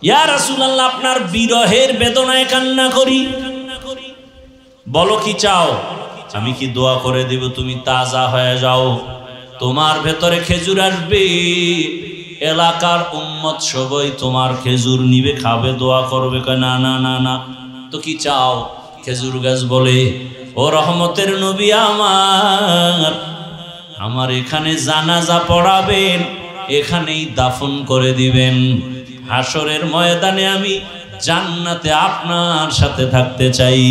ইয়া রাসূলুল্লাহ আপনার বিরহের বেদনায় কান্না করি, বলো কি চাও? আমি কি দোয়া করে দেব তুমি তাজা হয়ে যাও? তোমার ভেতরে খেজুর আসবে, এলাকার উম্মত সবাই তোমার খেজুর নিবে, খাবে, দোয়া করবে। কয় না না না না, তো কি চাও? খেজুর গাছ বলে, ও রহমতের নবী আমার এখানে জানাজা পড়াবেন, এখানেই দাফন করে দিবেন। হাসরের ময়দানে আমি জান্নাতে আপনার সাথে থাকতে চাই।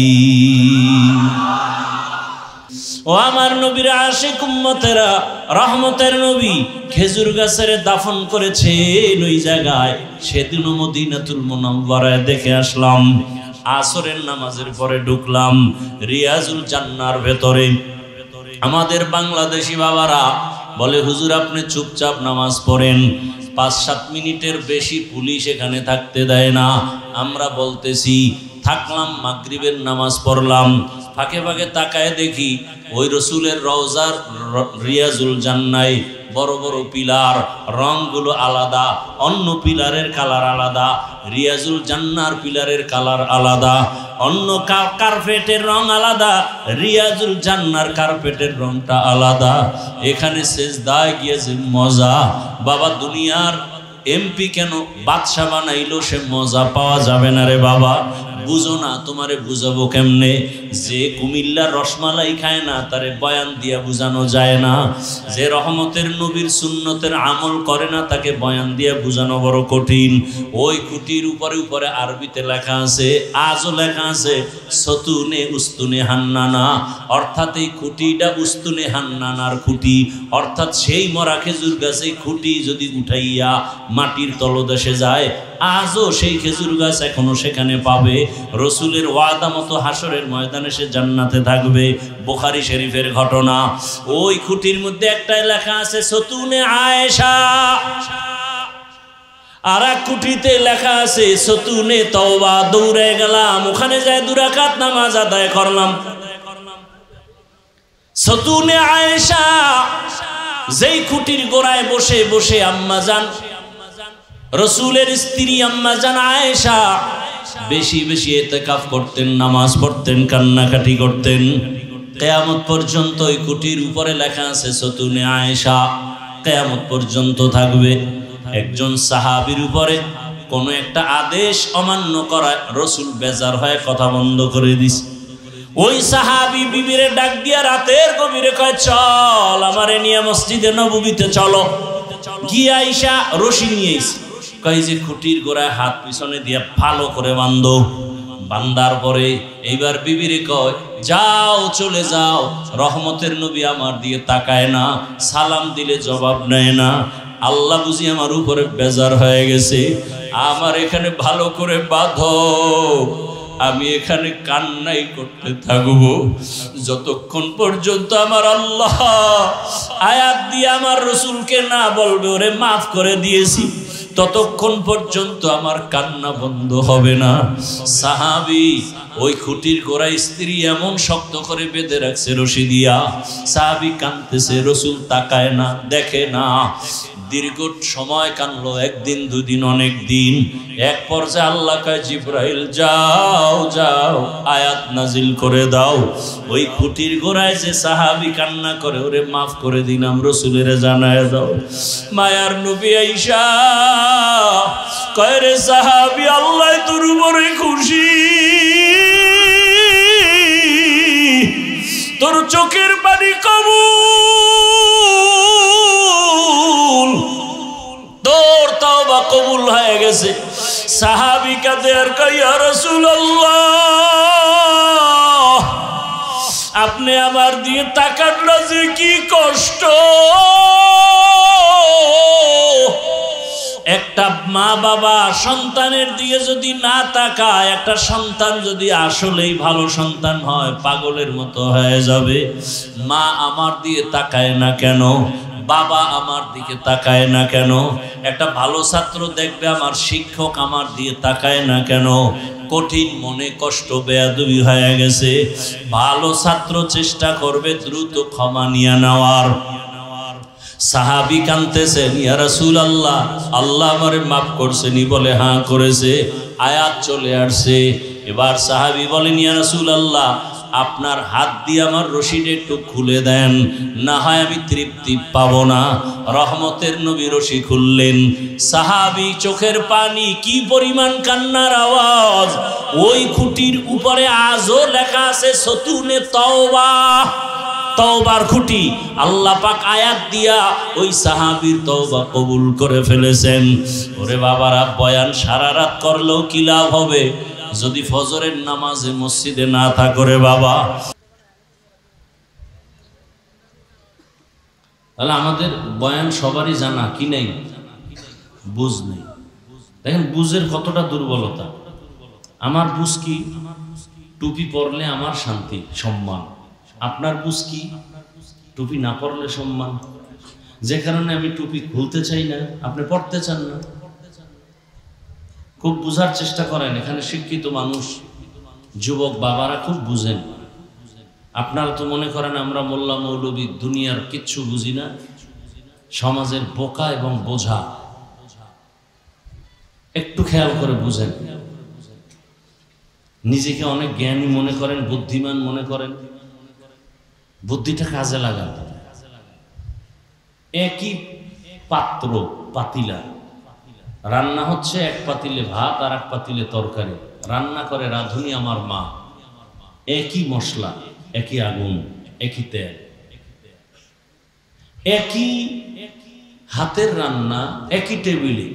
ও আমার নবীর আশিক উম্মতেরা, রহমতের নবী খেজুর গাছের দাফন করেছেন ওই জায়গায়। সেদিনও মদিনাতুল মুনাওয়ারায় দেখে আসলাম। আসরের নামাজের পরে ঢুকলাম রিয়াজুল জান্নার ভেতরে। আমাদের বাংলাদেশি বাবারা বলে, হুজুর আপনি চুপচাপ নামাজ পড়েন, 5-7 মিনিটের বেশি পুলিশ এখানে থাকতে দেয় না। আমরা বলতেছি থাকলাম, মাগরিবের নামাজ পড়লাম, ফাঁকে ফাঁকে তাকায় দেখি ওই রসুলের রওজার রিয়াজুল জান্নায় বড় বড় পিলার, রংগুলো আলাদা, অন্য পিলারের কালার আলাদা, রিয়াজুল জান্নার পিলারের কালার আলাদা, অন্য কার্পেটের রং আলাদা, রিয়াজুল জান্নার কার্পেটের রংটা আলাদা। এখানে সেজদায় গিয়েছে মজা। বাবা দুনিয়ার এমপি কেন বাদশা বানাইলো, সে মজা পাওয়া যাবে না রে বাবা। বুঝো না, তোমারে বুঝাবো কেমনে? যে কুমিল্লার রসমালাই খায় না তারে বয়ান দিয়া বুঝানো যায় না। যে রহমতের নবীর সুন্নতের আমল করে না তাকে বয়ান দিয়া বুঝানো বড় কঠিন। ওই খুঁটির উপরে উপরে আরবিতে লেখা আছে, আজও লেখা আছে সতুনে উস্তুনে হান্নানা, অর্থাৎ এই খুঁটিটা উস্তুনে হান্নানার খুঁটি, অর্থাৎ সেই মরা খেজুর গাছে খুঁটি যদি উঠাইয়া মাটির তলদেশে যায়, আজও সেই খেজুর গাছ এখনো সেখানে পাবে। রসুলের ওয়াদা মতো হাসরের ময়দানে সে জান্নাতে থাকবে। বুখারী শরীফের ঘটনা। ওই খুঁটির মধ্যে একটাই লেখা আছে সতুনে আয়েশা, আর এক খুঁটিতে লেখা আছে সতুনে তওবা। দৌড়ে গেলাম, ওখানে যায় 2 রাকাত নামাজ আদায় করলাম। সতুনে আয়েশা, যেই খুঁটির গোড়ায় বসে বসে আম্মাজান রসুলের স্ত্রী আম্মাজান আয়েশা বেশি বেশি ইতিকাফ করতেন, নামাজ পড়তেন, কান্নাকাটি করতেন। কিয়ামত পর্যন্ত ওই কুটির উপরে লেখা আছে সতুনে আয়েশা, কিয়ামত পর্যন্ত থাকবে। একজন সাহাবীর উপরে কোনো একটা আদেশ অমান্য করায় রসুল বেজার হয়ে কথা বন্ধ করে দিস। ওই সাহাবী বিবিরে ডাক দিয়া রাতের গভীরে কয়, চল আমারে নিয়ে মসজিদে নববীতে চলো। গিয়া আয়েশা রশি নিয়ে এসে কয় যে খুঁটির গোড়ায় হাত পিছনে দিয়া ভালো করে বান্ধো। বান্দার পরে এইবার বিবিরে কয়, যাও চলে যাও। রহমতের নবী আমার দিয়ে তাকায় না, সালাম দিলে জবাব নেয় না। আল্লাহ বুঝি আমার উপরে বেজার হয়ে গেছে, আমার এখানে ভালো করে বাঁধো, আমি এখানে কান্নাই করতে থাকবো যতক্ষণ পর্যন্ত আমার আল্লাহ আয়াত দিয়ে আমার রসুলকে না বলবে ওরে মাফ করে দিয়েছি, ততক্ষণ পর্যন্ত আমার কান্না বন্ধ হবে না। সাহাবী ওই খুঁটির গোড়ায় স্ত্রী এমন শক্ত করে বেঁধে রাখছে রশি দিয়া, সাহাবী কাঁদতেছে, রসুল তাকায় না, দেখে না। দীর্ঘ সময় কানলো, 1 দিন 2 দিন, অনেক দিন। এক পর্যায়ে আল্লাহ কয়, জিবরাইল যাও যাও আয়াত নাজিল করে দাও, ওই খুঁটির গোড়ায় যে সাহাবী কান্না করে ওরে মাফ করে দিলাম, রসুলের জানায় দাও। মায়ার নবী আয়েশা কয়, রে সাহাবী আল্লাহ তোর উপরে খুশি, তোর চোখের পানি কবুল, তোর তওবা কবুল হয়ে গেছে। সাহাবী কাঁদে আর কয়, ইয়া রাসূলুল্লাহ আপনি আমার দিয়ে তাকাতটা যে কি কষ্ট। একটা মা বাবা সন্তানের দিকে যদি না তাকায়, একটা সন্তান যদি আসলেই ভালো সন্তান হয় পাগলের মতো হয়ে যাবে। মা আমার দিয়ে তাকায় না কেন, বাবা আমার দিকে তাকায় না কেন, একটা ভালো ছাত্র দেখবে আমার শিক্ষক আমার দিয়ে তাকায় না কেন, কঠিন মনে কষ্ট বেয়াদবি হয়ে গেছে। ভালো ছাত্র চেষ্টা করবে দ্রুত ক্ষমা নিয়ে নেওয়ার, সাহাবী কাঁদতেছেন, ইয়া রাসূলুল্লাহ, আল্লাহ আমারে মাফ করছেনি? বলে হ্যাঁ করেছে। আয়াত চলে আসছে। এবার সাহাবী বলেন, ইয়া রাসূলুল্লাহ, আপনার হাত দিয়ে আমার রশিটা একটু খুলে দেন, না হয় আমি তৃপ্তি পাবো না। রহমতের নবী রশি খুললেন। সাহাবী চোখের পানি, কি পরিমাণ কান্নার আওয়াজ! ওই খুঁটির উপরে আজও লেখা আছে সতুনে তওবা, তওবার খুঁটি। আল্লাহ পাক আয়াত দিয়া ওই সাহাবীর তওবা কবুল করে ফেলেছেন। ওরে বাবারা, বয়ান সারা রাত করলেও কি লাভ হবে যদি ফজরের নামাজে মসজিদে না থাকো রে বাবা? তাহলে আমাদের বয়ান সবারই জানা কি নেই? বুঝ নেই। দেখেন বুঝের কতটা দুর্বলতা। আমার বুঝ কি? টুপি পরলে আমার শান্তি সম্মান। আপনার বুঝ কি? টুপি না পরলে সম্মান। যে কারণে আমি টুপি খুলতে চাই না, আপনি পড়তে চান না। খুব বুঝার চেষ্টা করেন। এখানে শিক্ষিত মানুষ, যুবক বাবারা খুব বুঝেন। আপনারা তো মনে করেন আমরা মোল্লা মৌলবী দুনিয়ার কিচ্ছু বুঝি না। সমাজের বোকা এবং বোঝা একটু খেয়াল করে বুঝেন। নিজেকে অনেক জ্ঞানী মনে করেন, বুদ্ধিমান মনে করেন, বুদ্ধিটা কাজে লাগান। একই পাত্র, পাতিলা, রান্না হচ্ছে এক পাতিলে ভাত আর এক পাতিলে তরকারি, রান্না করে রাঁধুনি আমার মা। একই মশলা, একই আগুন, একই তেল, একই হাতের রান্না, একই টেবিলে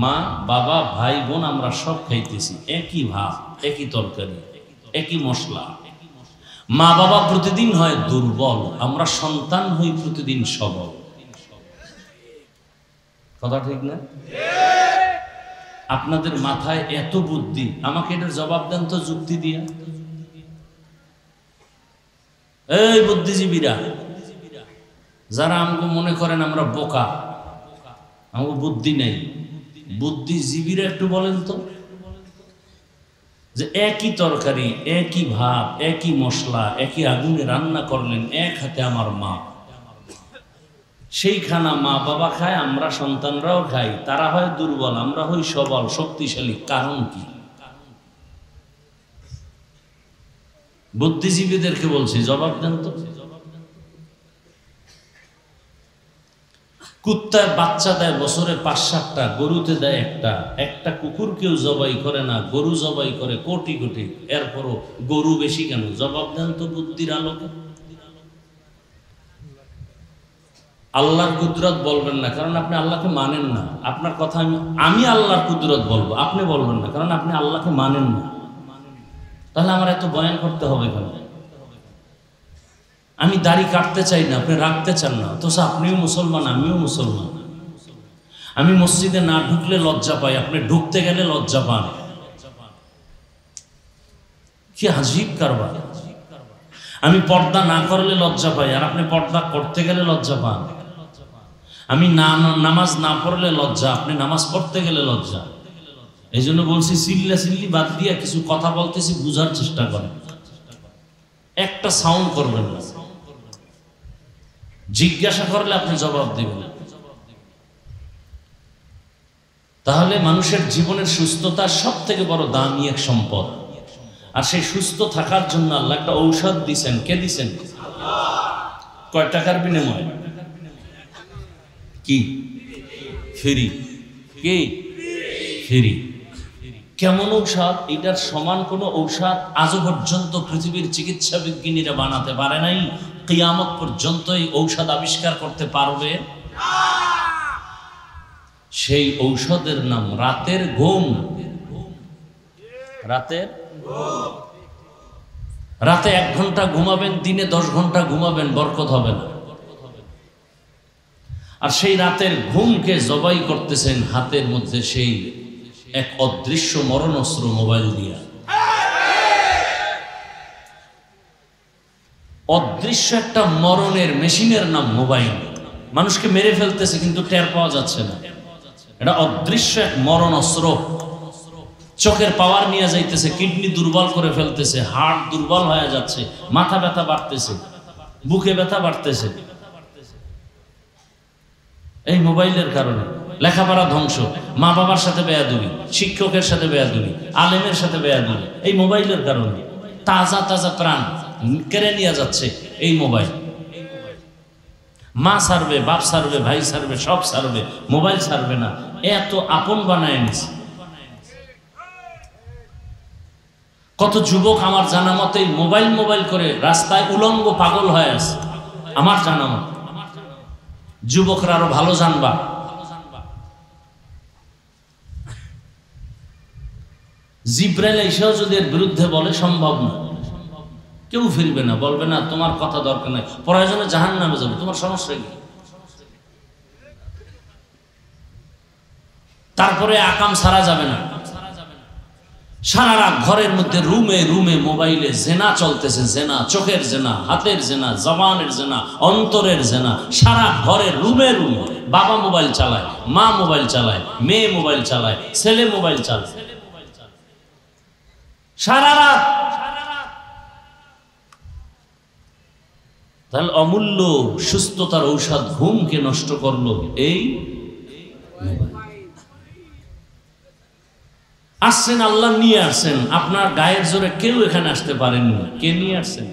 মা বাবা ভাই বোন আমরা সব খাইতেছি। একই ভাত, একই তরকারি, একই মশলা। মা বাবা প্রতিদিন হয় দুর্বল, আমরা সন্তান হই প্রতিদিন সবল। কথা ঠিক না? আপনাদের মাথায় এত বুদ্ধি, আমাকে এটার জবাব দেন তো যুক্তি দিয়া। এই বুদ্ধিজীবীরা যারা আমাকে মনে করেন আমরা বোকা, আমাকে বুদ্ধি নেই, বুদ্ধিজীবীরা একটু বলেন তো, যে একই তরকারি, একই ভাত, একই মশলা, একই আগুনে রান্না করলেন এক হাতে আমার মা। সেই খানা মা বাবা খায়, আমরা সন্তানরাও খাই। তারা হয় দুর্বল, আমরা হই সবল শক্তিশালী। কারণ কি? বুদ্ধিজীবীদেরকে বলছি, জবাব দেন তো। কুত্তায় বাচ্চা দেয় বছরে 5-7টা, গরুতে দেয় একটা কুকুর কেউ জবাই করে না, গরু জবাই করে কোটি কোটি। এরপরও গরু বেশি কেন? জবাব দেন তো বুদ্ধির আলোকে। আল্লাহর কুদরত বলবেন না, কারণ আপনি আল্লাহকে মানেন না। আপনার কথা আমি আল্লাহর কুদরত বলবো, আপনি বলবেন না, কারণ আপনি আল্লাহকে মানেন না। তাহলে আমার এত বয়ান করতে হবে কেন? আমি দাড়ি কাটতে চাই না, আপনি রাখতে চান না, অথচ আপনিও মুসলমান, আমিও মুসলমান। আমি মসজিদে না ঢুকলে লজ্জা পাই, আপনি ঢুকতে গেলে লজ্জা পান। কি আজীব কারবার! আমি পর্দা না করলে লজ্জা পাই, আর আপনি পর্দা করতে গেলে লজ্জা পান। আমি নামাজ না পড়লে লজ্জা, আপনি নামাজ পড়তে গেলে লজ্জা। এই জন্য বলছি, চিল্লা চিল্লি বাদ দিয়ে কিছু কথা বলতেছি, বুঝার চেষ্টা করেন। একটা সাউন্ড করবেন না, জিজ্ঞাসা করলে আপনি জবাব দিবেন। তাহলে মানুষের জীবনের সুস্থতা সব থেকে বড় দামি এক সম্পদ। আর সেই সুস্থ থাকার জন্য আল্লাহ একটা ঔষধ দিছেন। কে দিছেন? কয় টাকার বিনিময়ে? কি? ফ্রি। কি? ফ্রি। কেমন ঔষধ? এটার সমান কোনো ঔষধ আজও পর্যন্ত পৃথিবীর চিকিৎসা বিজ্ঞানীরা বানাতে পারে নাই। কিয়ামত পর্যন্ত এই ঔষধ আবিষ্কার করতে পারবে। সেই ঔষধের নাম রাতের ঘুম। রাতের রাতে 1 ঘন্টা ঘুমাবেন, দিনে 10 ঘন্টা ঘুমাবেন, বরকত হবে না। আর সেই রাতের ঘুমকে জবাই করতেছেন হাতের মধ্যে সেই এক অদৃশ্য মরণাস্ত্র, মোবাইল দিয়া। অদৃশ্য একটা মরণের মেশিনের নাম মোবাইল। মানুষকে মেরে ফেলতেছে কিন্তু টের পাওয়া যাচ্ছে না। এটা অদৃশ্য এক মরণাস্ত্র। চোখের পাওয়ার নিয়ে যাইতেছে, কিডনি দুর্বল করে ফেলতেছে, হার্ট দুর্বল হয়ে যাচ্ছে, মাথা ব্যথা বাড়তেছে, বুকে ব্যথা বাড়তেছে। এই মোবাইলের কারণে লেখাপড়া ধ্বংস, মা বাবার সাথে বেয়াদবি, শিক্ষকের সাথে বেয়াদবি, আলেমের সাথে বেয়াদবি, এই মোবাইলের কারণে। তাজা তাজা প্রাণ কেড়ে নিয়ে যাচ্ছে এই মোবাইল। মা সারবে, বাপ সারবে, ভাই সারবে, সব সারবে, মোবাইল সারবে না। এত আপন বানায় নিছে। কত যুবক আমার জানা মতে মোবাইল মোবাইল করে রাস্তায় উলঙ্গ পাগল হয়ে আছে আমার জানা মতে। যুবকরা আরো ভালো জানবা, জিব্রাইল এসেও যদি এর বিরুদ্ধে বলে সম্ভব না, কেউ ফিরবে না, বলবে না তোমার কথা দরকার নাই, প্রয়োজনে জাহান্নামে যাবে, তোমার সমস্যা কি? তারপরে আকাম সারা যাবে না। সারা রাত ঘরের মধ্যে রুমে রুমে মোবাইলে জেনা চলতেছে, জেনা, চোখের জেনা, হাতের জেনা, জবানের জেনা, অন্তরের জেনা। সারা ঘরের রুমে রুমে বাবা মোবাইল চালায়, মা মোবাইল চালায়, মেয়ে মোবাইল চালায়, ছেলে মোবাইল চালায়, সারা রাত। তাহলে অমূল্য সুস্থতার ঔষধ ঘুমকে নষ্ট করলো এই আসছেন। আল্লাহ নিয়ে আসছেন, আপনার গায়ের জোরে কেউ এখানে আসতে পারেননি। কে নিয়ে আসছেন?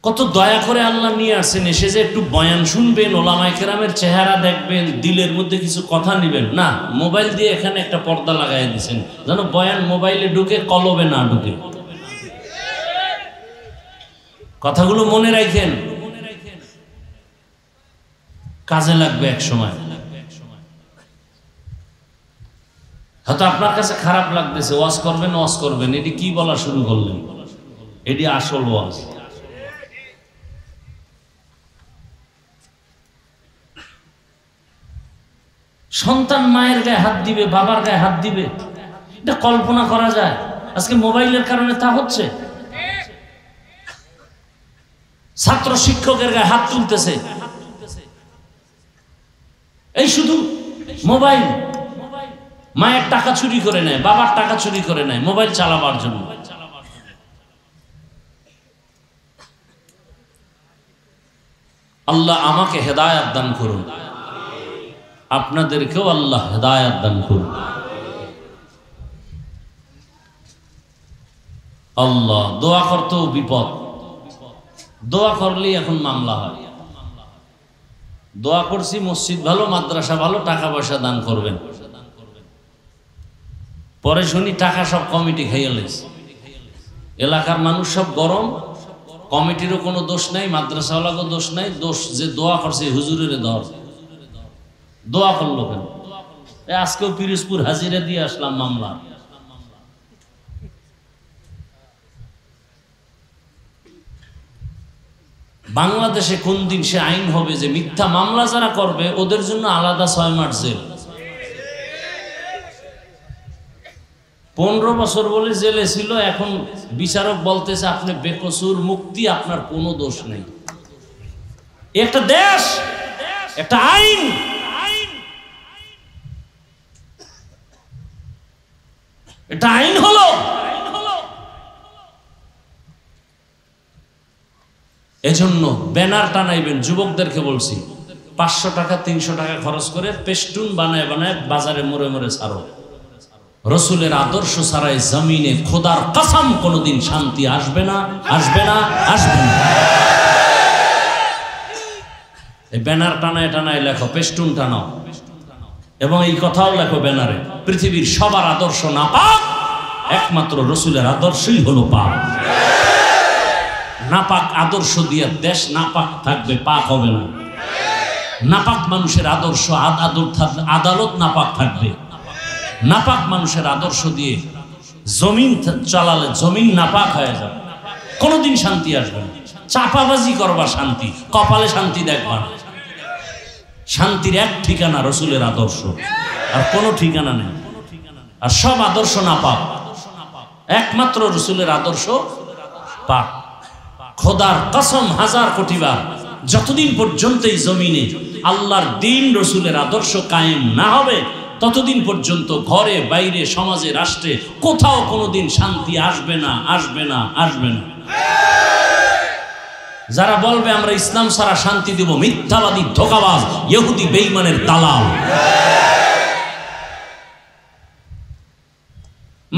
কত দয়া করে আল্লাহ নিয়ে আসছেন। এসে যে একটু বয়ান শুনবেন, ওলামায়ে কেরামের চেহারা দেখবেন, দিলের মধ্যে কিছু কথা নিবেন না, মোবাইল দিয়ে এখানে একটা পর্দা লাগাই দিয়েছেন যেন বয়ান মোবাইলে ঢুকে কলবে না ঢুকে। কথাগুলো মনে রাখেন, কাজে লাগবে এক সময়। হয়তো আপনার কাছে খারাপ লাগতেছে, ওয়াজ করবেন, ওয়াজ করবেন, এটি কি বলা শুরু করলেন? এটি আসল ওয়াজ। সন্তান মায়ের গায়ে হাত দিবে, বাবার গায়ে হাত দিবে, এটা কল্পনা করা যায়? আজকে মোবাইলের কারণে তা হচ্ছে। ছাত্র শিক্ষকের গায়ে হাত তুলতেছে, এই শুধু মোবাইল। মায়ের টাকা চুরি করে নেয়, বাবার টাকা চুরি করে নেয় মোবাইল চালাবার জন্য। আল্লাহ আমাকে হেদায়েত দান করুন, আপনাদেরকেও আল্লাহ হেদায়েত দান করুন। আল্লাহ, দোয়া করতেও বিপদ, দোয়া করলেই এখন মামলা হয়। দোয়া করছি মসজিদ ভালো, মাদ্রাসা ভালো, টাকা পয়সা দান করবেন, পরে শুনি টাকা সব কমিটি খাইয়ে লেছে। এলাকার মানুষ সব গরম, কমিটিরও কোনো দোষ নাই, মাদ্রাসাওয়ালারও দোষ নাই, দোষ যে দোয়া করছে হুজুরের দর। দোয়া করলো কেন? আজকেও পিরোজপুর হাজিরা দিয়ে আসলাম মামলা। বাংলাদেশে কোন দিন সে আইন হবে যে মিথ্যা মামলা যারা করবে ওদের জন্য আলাদা 6 মাস জেল, 15 বছর বলে জেলে ছিল। এখন বিচারক বলতেছে আপনি বেকসুর মুক্তি, আপনার কোনো দোষ নেই। একটা দেশ, একটা আইন, এটা আইন হলো। এজন্য ব্যানার টানাইবেন, যুবকদেরকে বলছি 500 টাকা 300 টাকা খরচ করে পেস্টুন বানায় বানায় বাজারে মোড়ে মোড়ে ছাড়ো। রসুলের আদর্শ ছাড়াই জমিনে খোদার কসম কোনোদিন শান্তি আসবে না, আসবে না, আসবে না। এই ব্যানার টানায় টানায় লেখো, পেস্টুন টানাও, এবং এই কথাও লেখো ব্যানারে, পৃথিবীর সবার আদর্শ নাপাক, একমাত্র রসুলের আদর্শই হলো পাক। নাপাক আদর্শ দিয়ে দেশ নাপাক থাকবে, পাক হবে না। নাপাক মানুষের আদর্শ আদালত নাপাক থাকবে। নাপাক মানুষের আদর্শ দিয়ে জমিন চালালে জমিন নাপাক হয়ে যাবে, কোনোদিন শান্তি আসবে না। চাপাবাজি করবা শান্তি, কপালে শান্তি দেখবা না। শান্তির এক ঠিকানা রসুলের আদর্শ, আর কোনো ঠিকানা নেই। আর সব আদর্শ নাপাক, একমাত্র রসুলের আদর্শ পাক। খোদার কসম 1000 কোটি বার, যতদিন পর্যন্ত এই জমিনে আল্লাহর দ্বীন রসুলের আদর্শ কায়েম না হবে ততদিন পর্যন্ত ঘরে বাইরে সমাজে রাষ্ট্রে কোথাও কোনোদিন শান্তি আসবে না, আসবে না, আসবে না। যারা বলবে আমরা ইসলাম ছাড়া শান্তি দেব, মিথ্যাবাদী, ধোঁকাবাজ, ইহুদি, বেঈমানের দালাল।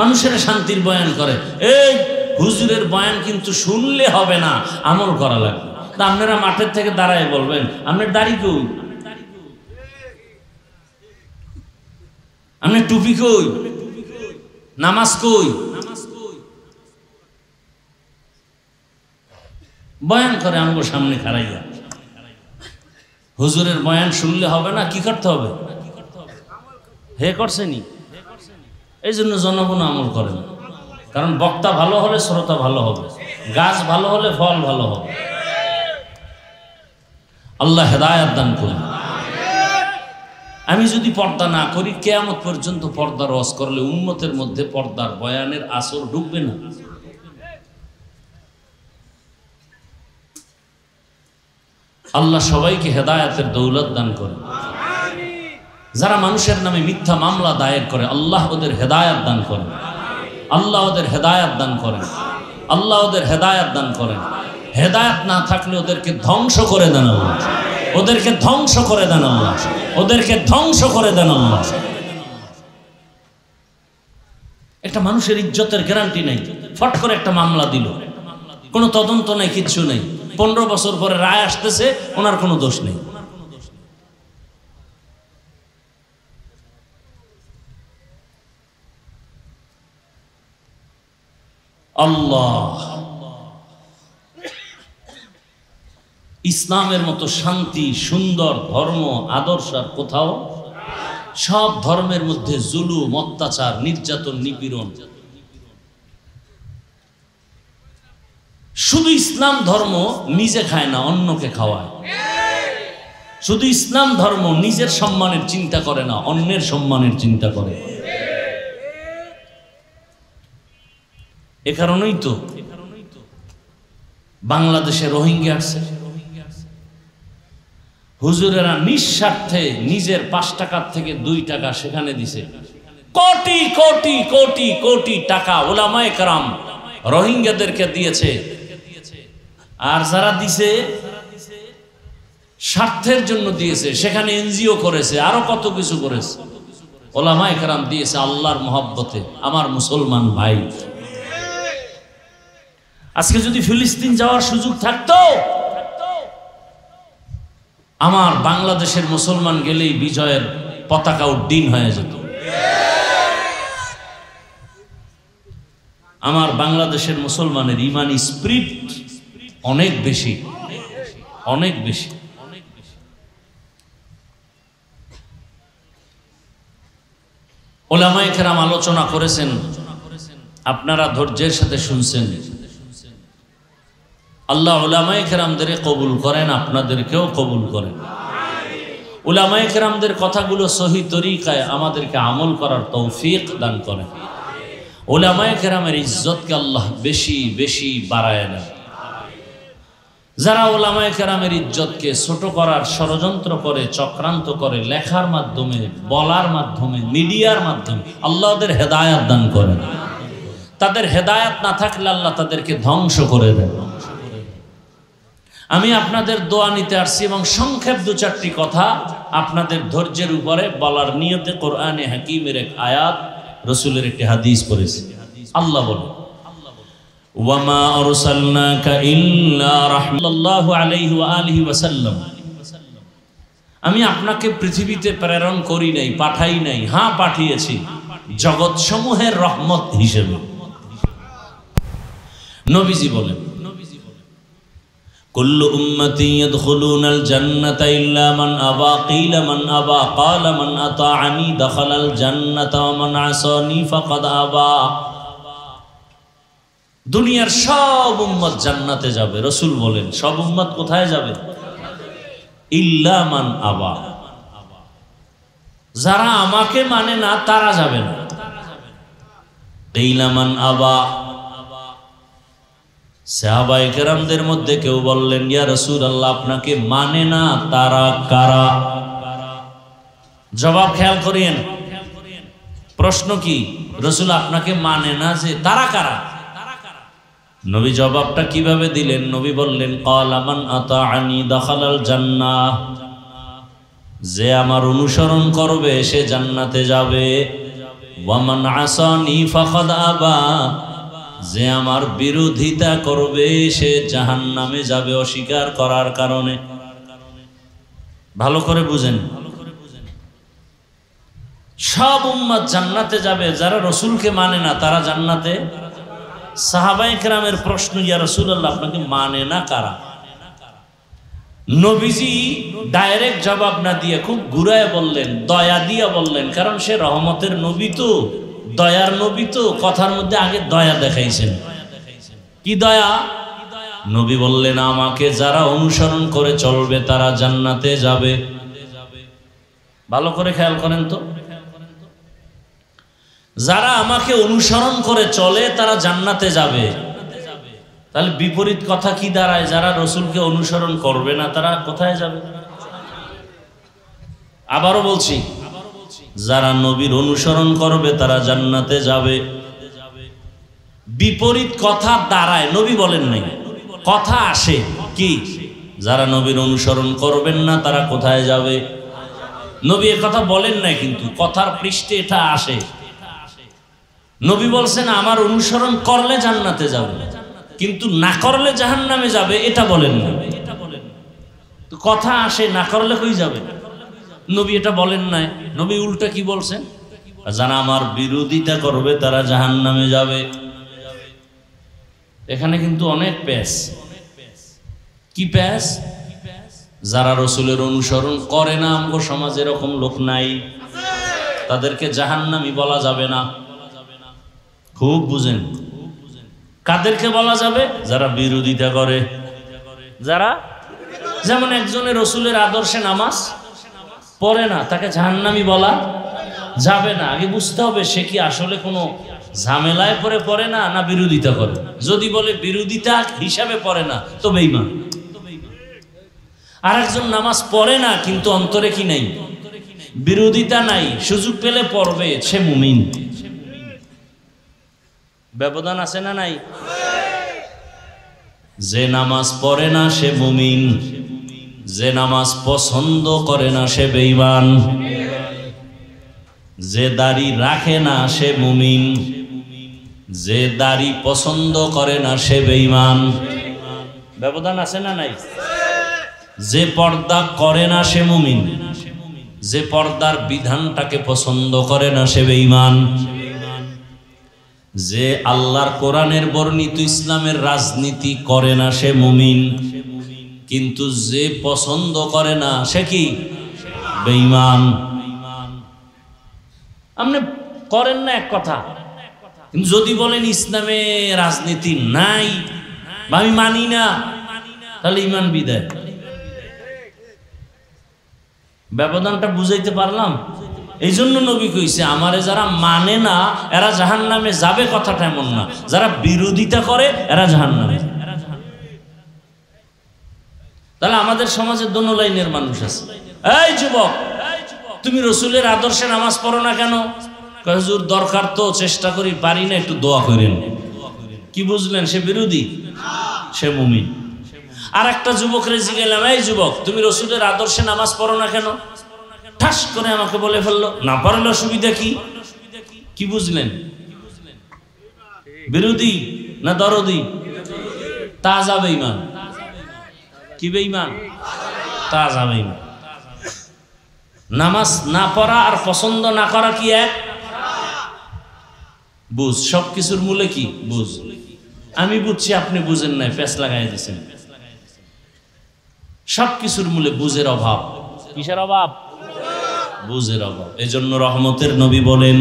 মানুষের শান্তির বয়ান করে, এই হুজুরের বয়ান কিন্তু শুনলে হবে না, আমল করা লাগবে। তা আপনারা মাঠের থেকে দাঁড়ায় বলবেন আপনার দাড়ি কই, আপনার টুপি কই, নামাজ কই? বয়ান করে আমগো সামনে খাড়াইয়া। হুজুরের বয়ান শুনলে হবে না, কি করতে হবে? হে করছেনি, এই জন্য জনগণ আমল করে না। কারণ বক্তা ভালো হলে শ্রোতা ভালো হবে, গাছ ভালো হলে ফল ভালো হবে। আল্লাহ হেদায়েত দান করুন। আমি যদি পর্দা না করি, কিয়ামত পর্যন্ত পর্দা রস করলে উম্মতের মধ্যে পর্দার বয়ানের আসর ঢুকবে না। আল্লাহ সবাইকে হেদায়েতের দৌলত দান করেন। যারা মানুষের নামে মিথ্যা মামলা দায়ের করে, আল্লাহ ওদের হেদায়েত দান করেন, আল্লাহ ওদের হেদায়েত দান করেন, আল্লাহ ওদের হেদায়েত দান করেন। হেদায়েত না থাকলে ওদেরকে ধ্বংস করে দেন আল্লাহ, ওদেরকে ধ্বংস করে দেন আল্লাহ, ওদেরকে ধ্বংস করে দেন আল্লাহ। একটা মানুষের ইজ্জতের গ্যারান্টি নেই, ফট করে একটা মামলা দিল, কোনো তদন্ত নেই, কিচ্ছু নেই, 15 বছর পরে রায় আসতেছে, ওনার কোনো দোষ নেই। আল্লাহ, ইসলামের মতো শান্তি, সুন্দর ধর্ম, আদর্শ আর কোথাও। সব ধর্মের মধ্যে জুলুম, অত্যাচার, নির্যাতন, নিপীড়ন। শুধু ইসলাম ধর্ম নিজে খায় না, অন্যকে খাওয়ায়। শুধু ইসলাম ধর্ম নিজের সম্মানের চিন্তা করে না, অন্যের সম্মানের চিন্তা করে। এ কারণেই তো বাংলাদেশে রোহিঙ্গা আসছে। হুজুরেরা নিঃস্বার্থে নিজের 5 টাকার থেকে 2 টাকা সেখানে দিছে। কোটি কোটি কোটি কোটি টাকা উলামায়ে কেরাম রোহিঙ্গাদেরকে দিয়েছে। আর যারা দিছে স্বার্থের জন্য দিয়েছে, সেখানে এনজিও করেছে, আরো কত কিছু করেছে। উলামায়ে কেরাম দিয়েছে আল্লাহর মহব্বতে। আমার মুসলমান ভাই, আজকে যদি ফিলিস্তিন যাওয়ার সুযোগ থাকতো, আমার বাংলাদেশের মুসলমান গেলেই বিজয়ের পতাকা উড্ডীন হয়ে যেত। আমার বাংলাদেশের মুসলমানের ইমানি স্পিরিট অনেক বেশি, অনেক বেশি। উলামায়ে কেরাম আলোচনা করেছেন, আপনারা ধৈর্যের সাথে শুনছেন। আল্লাহ উলামায়ে কেরামদের কবুল করেন, আপনাদেরকেও কবুল করেন। উলামায়ে কেরামদের কথাগুলো সহি তরিকায় আমাদেরকে আমল করার তৌফিক দান করেন। উলামায়ে কেরামের ইজ্জতকে আল্লাহ বেশি বেশি বাড়ায় নেন। যারা উলামায়ে কেরামের ইজ্জতকে ছোট করার ষড়যন্ত্র করে, চক্রান্ত করে, লেখার মাধ্যমে, বলার মাধ্যমে, মিডিয়ার মাধ্যমে, আল্লাহ ওদের হেদায়েত দান করেন। তাদের হেদায়েত না থাকলে আল্লাহ তাদেরকে ধ্বংস করে দেন। আমি আপনাদের দোয়া নিতে আসছি এবং সংক্ষেপ 2-4টি কথা আপনাদের ধৈর্যের উপরে বলার নিয়তে কোরআনে হাকিমের এক আয়াত, রাসূলের একটি হাদিস পড়েছি। আল্লাহ বলেন, ওয়ামা আরসালনাকা ইল্লা রাহমাতুল্লাহি আলাইহি ওয়া আলিহি ওয়া সাল্লাম। আমি আপনাকে পৃথিবীতে প্রেরণ করি নাই, পাঠাই নাই, হ্যাঁ পাঠিয়েছি জগৎ সমূহের রহমত হিসেবে। নবীজি বলেন, কুল্লু উম্মতি ইয়াদখুলুনাল জান্নাতা ইল্লা মান আবা, কিলা মান আবা, ক্বালা মান আতাআনি দাখালাল জান্নাতা ওয়া মান আসানি ফাকাদ আবা। দুনিয়ার সব উম্মত জান্নাতে যাবে। রাসূল বলেন, সব উম্মত কোথায় যাবে? ইল্লা মান আবা, যারা আমাকে মানে না তারা যাবে না। কিলা মান আবা, সাহাবায়ে কেরামদের মধ্যে কেউ বললেন, ইয়া রাসূলুল্লাহ, আপনাকে মানে না তারা কারা? জবাব খেয়াল করেন, প্রশ্ন কি? রাসূল আপনাকে মানে না, যে তারা কারা? নবী জবাবটা কিভাবে দিলেন? নবী বললেন, ক্বালা মান আতাআনি দাখালাল জান্নাহ, যে আমার অনুসরণ করবে সে জান্নাতে যাবে। ওয়া মান আসানি ফাকাদ আবা, যে আমার বিরোধিতা করবে সে জাহান্নামে যাবে অস্বীকার করার কারণে। ভালো করে বুঝেন, সব উম্মত জান্নাতে যাবে, যারা রসুলকে মানে না তারা জান্নাতে। সাহাবায়ে কেরামের প্রশ্ন, ইয়া রাসূলুল্লাহ আপনাকে মানে না কারা? নবীজি ডাইরেক্ট জবাব না দিয়ে খুব ঘুরায় বললেন, দয়া দিয়ে বললেন, কারণ সে রহমতের নবী তো, দয়ার নবী তো, কথার মধ্যে আগে দয়া দেখাইছেন। কি দয়া? নবী বললেন, আমাকে যারা অনুসরণ করে চলবে তারা জান্নাতে যাবে। ভালো করে খেয়াল করেন তো, যারা আমাকে অনুসরণ করে চলে তারা জান্নাতে যাবে। তাহলে বিপরীত কথা কি দাঁড়ায়? যারা রসুলকে অনুসরণ করবে না তারা কোথায় যাবে? আবারও বলছি, যারা নবীর অনুসরণ করবে তারা জান্নাতে যাবে। বিপরীত কথা দাঁড়ায়, নবী বলেন নাই, কথা আসে কি? যারা নবীর অনুসরণ করবেন না তারা কোথায় যাবে? নবী এ কথা বলেন নাই, কিন্তু কথার পৃষ্ঠে এটা আসে। নবী বলছেন আমার অনুসরণ করলে জান্নাতে যাবে, কিন্তু না করলে জাহান্নামে যাবে, এটা বলেন না। তো কথা আসে, না করলে কই যাবে? নবী এটা বলেন নাই। নবী উল্টা কি বলছেন? যারা আমার বিরোধিতা করবে তারা জাহান্নামে যাবে। এখানে কিন্তু অনেক প্যাস। কি প্যাস? যারা রসুলের অনুসরণ করে না, আমগো সমাজে এরকম লোক নাই, তাদেরকে জাহান্নামী বলা যাবে না। খুব বুঝেন, কাদেরকে বলা যাবে? যারা বিরোধিতা করে। যারা, যেমন একজনের রসুলের আদর্শে নামাজ পড়ে না, তাকে জাহান্নামী বলা যাবে না। আগে বুঝতে হবে সে কি আসলে কোনো ঝামেলায় পড়ে না, না বিরোধিতা করে। যদি বলে বিরোধিতা হিসাবে পড়ে না তো বেঈমান। আর একজন নামাজ পড়ে না কিন্তু অন্তরে কি নাই? বিরোধিতা নাই, সুযোগ পেলে পড়বে, সে মুমিন। ব্যবধান আছে না নাই? যে নামাজ পড়ে না সে মুমিন, যে নামাজ পছন্দ করে না সে বেঈমান, যে দাড়ি রাখে না সে মুমিন, যে দাড়ি পছন্দ করে না সে বেঈমান। ব্যবধান আছে না নাই? যে পর্দা করে না সে মুমিন, যে পর্দার বিধানটাকে পছন্দ করে না সে বেঈমান। যে আল্লাহর কোরআনের বর্ণিত ইসলামের রাজনীতি করে না সে মুমিন, কিন্তু যে পছন্দ করে না সে কি? বেঈমান। আপনি করেন না এক কথা, কিন্তু যদি বলেন ইসলামে রাজনীতি নাই বা আমি মানি না, তাহলে ইমান বিদায়। ব্যবধানটা বুঝাইতে পারলাম? এই জন্য নবী কইছে আমারে যারা মানে না এরা জাহান্নামে যাবে, কথাটা এমন না। যারা বিরোধিতা করে এরা জাহান্নামে। তাহলে আমাদের সমাজে দোনো লাইনের মানুষ আছে। এই যুবক, তুমি রসুলের আদর্শে নামাজ পড়ো না কেন? হুজুর দরকার তো, চেষ্টা করি, পারি না, একটু দোয়া করেন। কি বুঝলেন? সে বিরোধী, সে মুমিন। আর একটা যুবকরে জিজ্ঞাসা, এই যুবক তুমি রসুলের আদর্শে নামাজ পড়ো না কেন? ঠাস করে আমাকে বলে ফেললো, না পারলে অসুবিধা কি? কি বুঝলেন? বিরোধী না দরদি? তাজা বেঈমান। কি বেঈমান? তাজা বেঈমান। নামাজ না পড়া আর পছন্দ না করা কি এক? বুঝ। সব কিছুর মূলে কি? বুঝ। আমি বুঝছি, আপনি বুঝেন নাই, পেঁচ লাগাই দিয়েছেন। সব কিছুর মূলে বুঝের অভাব। কিসের অভাব? বুঝের অভাব। এজন্য রহমতের নবী বলেন,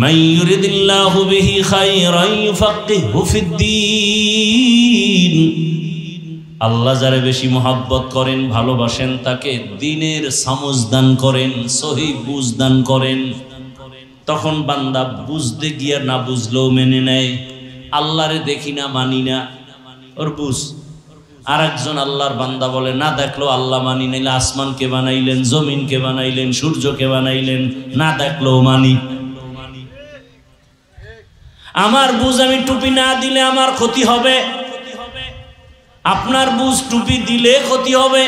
মান ইউরিদিল্লাহু বিহি খায়রান ইউফাক্কিহু ফিদ্দীন। আল্লাহ যারে বেশি মহব্বত করেন, ভালোবাসেন, তাকে দ্বীনের সমঝ দান করেন, সহি বুঝ দান করেন। তখন বান্দা বুঝতে গিয়া না বুঝলেও মেনে নেয়। আল্লাহরে দেখি না, মানি না, ওর বুঝ। আর একজন আল্লাহর বান্দা বলে, না দেখলো আল্লাহ মানি, নাইলে আসমানকে বানাইলেন, জমিনকে বানাইলেন, সূর্যকে বানাইলেন, না দেখলেও মানি। আমার বুঝ আমি টুপি না দিলে আমার ক্ষতি হবে, আপনার বুঝ টুপি দিলে ক্ষতি হবে।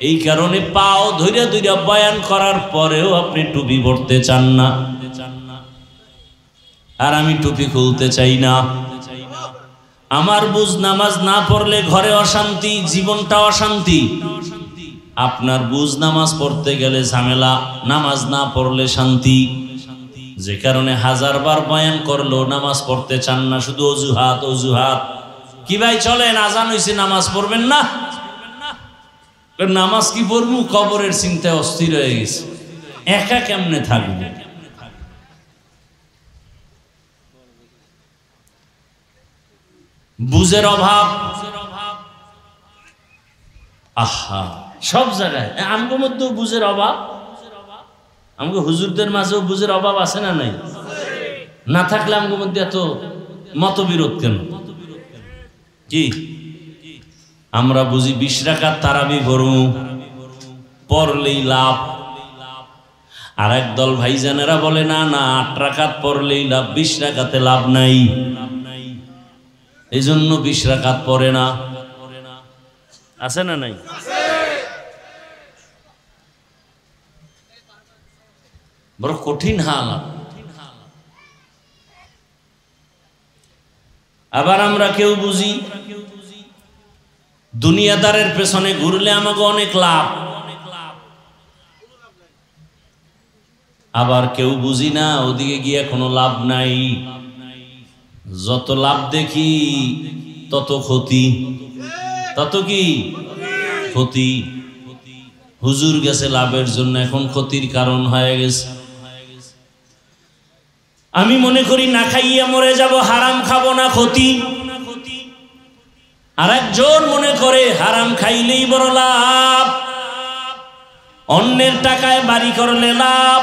এই কারণে পাও ধৈর্য ধৈর্য বয়ান করার পরেও আপনি টুপি পড়তে চান না, আর আমি টুপি খুলতে চাই না। আমার বুঝ নামাজ না পড়লে ঘরে অশান্তি, জীবনটা অশান্তি। আপনার বুঝ নামাজ পড়তে গেলে ঝামেলা, নামাজ না পড়লে শান্তি। যে কারণে হাজারবার বয়ান করলেও নামাজ পড়তে চান না, শুধু অজুহাত অজুহাত। কি ভাই চলেন, আজান হইছে, নামাজ পড়বেন না? নামাজ কি পড়বো, কবরের চিন্তায় অস্থির হয়ে গেছে, একা কেমনে থাকবে। বুঝের অভাব, আহা সব জায়গায় আমগো মধ্যেও বুঝের অভাব। আমগো হুজুরদের মাঝেও বুঝের অভাব আছে না নাই? না থাকলে আমগো মধ্যে এত মতবিরোধ কেন? কি আমরা বুঝি 20 রাকাত তারাবি পড়ু, পড়লেই লাভ। আর একদল ভাইজানেরা বলে না না 8 রাকাত পড়লেই লাভ, 20 রাকাতে লাভ নাই, এই জন্য 20 রাকাত পড়ে না। আছে না নাই? বড় কঠিন হালাত। আবার আমরা কেউ বুঝি দুনিয়াদারের পেছনে ঘুরলে আমাকে অনেক লাভ, আবার কেউ বুঝি না ওদিকে গিয়ে কোনো লাভ নাই, যত লাভ দেখি তত ক্ষতি, তত কি ক্ষতি। হুজুর গেছে লাভের জন্য, এখন ক্ষতির কারণ হয়ে গেছে। আমি মনে করি না খাইয়া মরে যাব, হারাম খাবো না, ক্ষতি। আর একজন মনে করে হারাম খাইলেই বড় লাভ, অন্যের টাকায় বাড়ি করলে লাভ,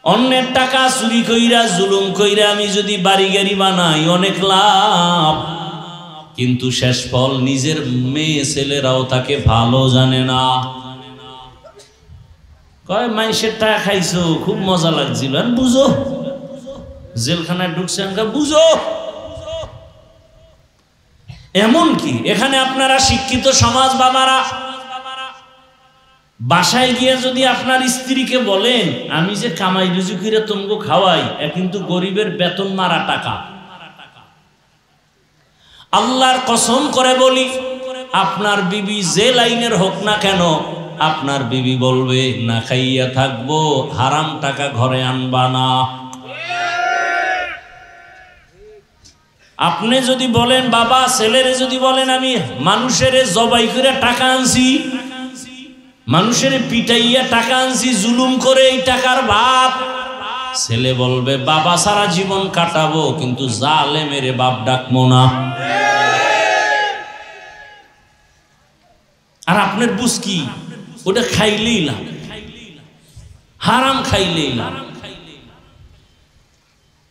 অন্যের টাকা চুরি কইরা জুলুম কইরা আমি যদি বাড়ি গাড়ি বানাই অনেক লাভ। কিন্তু শেষ ফল নিজের মেয়ে ছেলেরাও তাকে ভালো জানে না। কয় মাইশের টাকা খাইছো, খুব মজা লাগছিল, বুঝো জেলখানায় ঢুকছে, বুঝো। এমন কি এখানে আপনারা শিক্ষিত সমাজ বাবারা বাসায় গিয়ে যদি আপনার স্ত্রীকে বলেন আমি যে কামাই রুজি করে তোমাকে খাওয়াই, কিন্তু গরিবের বেতন মারা টাকা, আল্লাহর কসম করে বলি আপনার বিবি যে লাইনের হোক না কেন, আপনার বিবি বলবে না খাইয়া থাকবো, হারাম টাকা ঘরে আনবা না। আপনি যদি বলেন বাবা, ছেলেরে যদি বলেন আমি মানুষের জবাই করে টাকা আনছি, মানুষের পিটাইয়া টাকা আনছি, জুলুম করে এই টাকার বাপ, ছেলে বলবে বাবা সারা জীবন কাটাবো কিন্তু জালেমের বাপ ডাকবো না। আর আপনার বুঝ কি, ওটা খাইলেই লাভ, হারাম খাইলেই লাভ।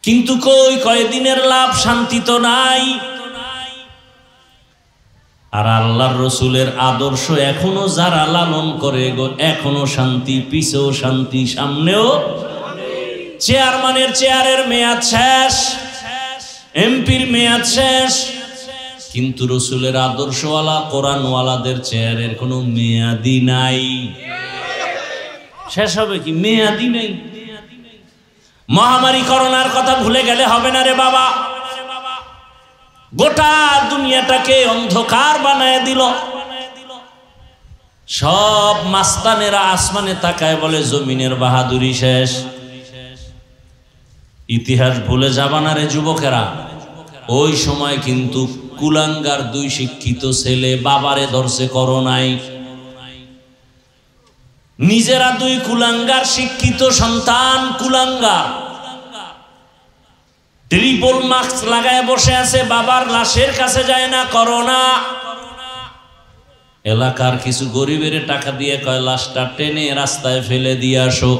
কিন্তু কই কয়দিনের লাভ, শান্তি তো নাই। আর আল্লাহর রসুলের আদর্শ এখনো যারা লালন করে গো, এখনো শান্তি, পিছেও শান্তি, সামনেও। চেয়ারম্যানের চেয়ারের মেয়াদ শেষ, এমপির মেয়াদ শেষ, কিন্তু রসুলের আদর্শওয়ালা কোরআনওয়ালাদের চেয়ারের কোনো মেয়াদি নাই। শেষ হবে কি? মেয়াদি নেই। মহামারী করোনার কথা ভুলে গেলে হবে না রে বাবা, গোটা দুনিয়াটাকে অন্ধকার বানায় দিল। সব মাস্তানেরা আসমানে তাকায় বলে জমিনের বাহাদুরি শেষ। ইতিহাস ভুলে যাবা না রে যুবকেরা, ওই সময় কিন্তু কুলাঙ্গার 2 শিক্ষিত ছেলে বাবারে ধরছে করোনায়, নিজেরা 2 কুলাঙ্গার শিক্ষিত সন্তান, কুলাঙ্গার ট্রিপল মাস্ক লাগায় বসে আছে, বাবার লাশের কাছে যায় না, করোনা। এলাকার কিছু গরিবের টাকা দিয়ে কয় লাশটা টেনে রাস্তায় ফেলে দিয়ে আসো।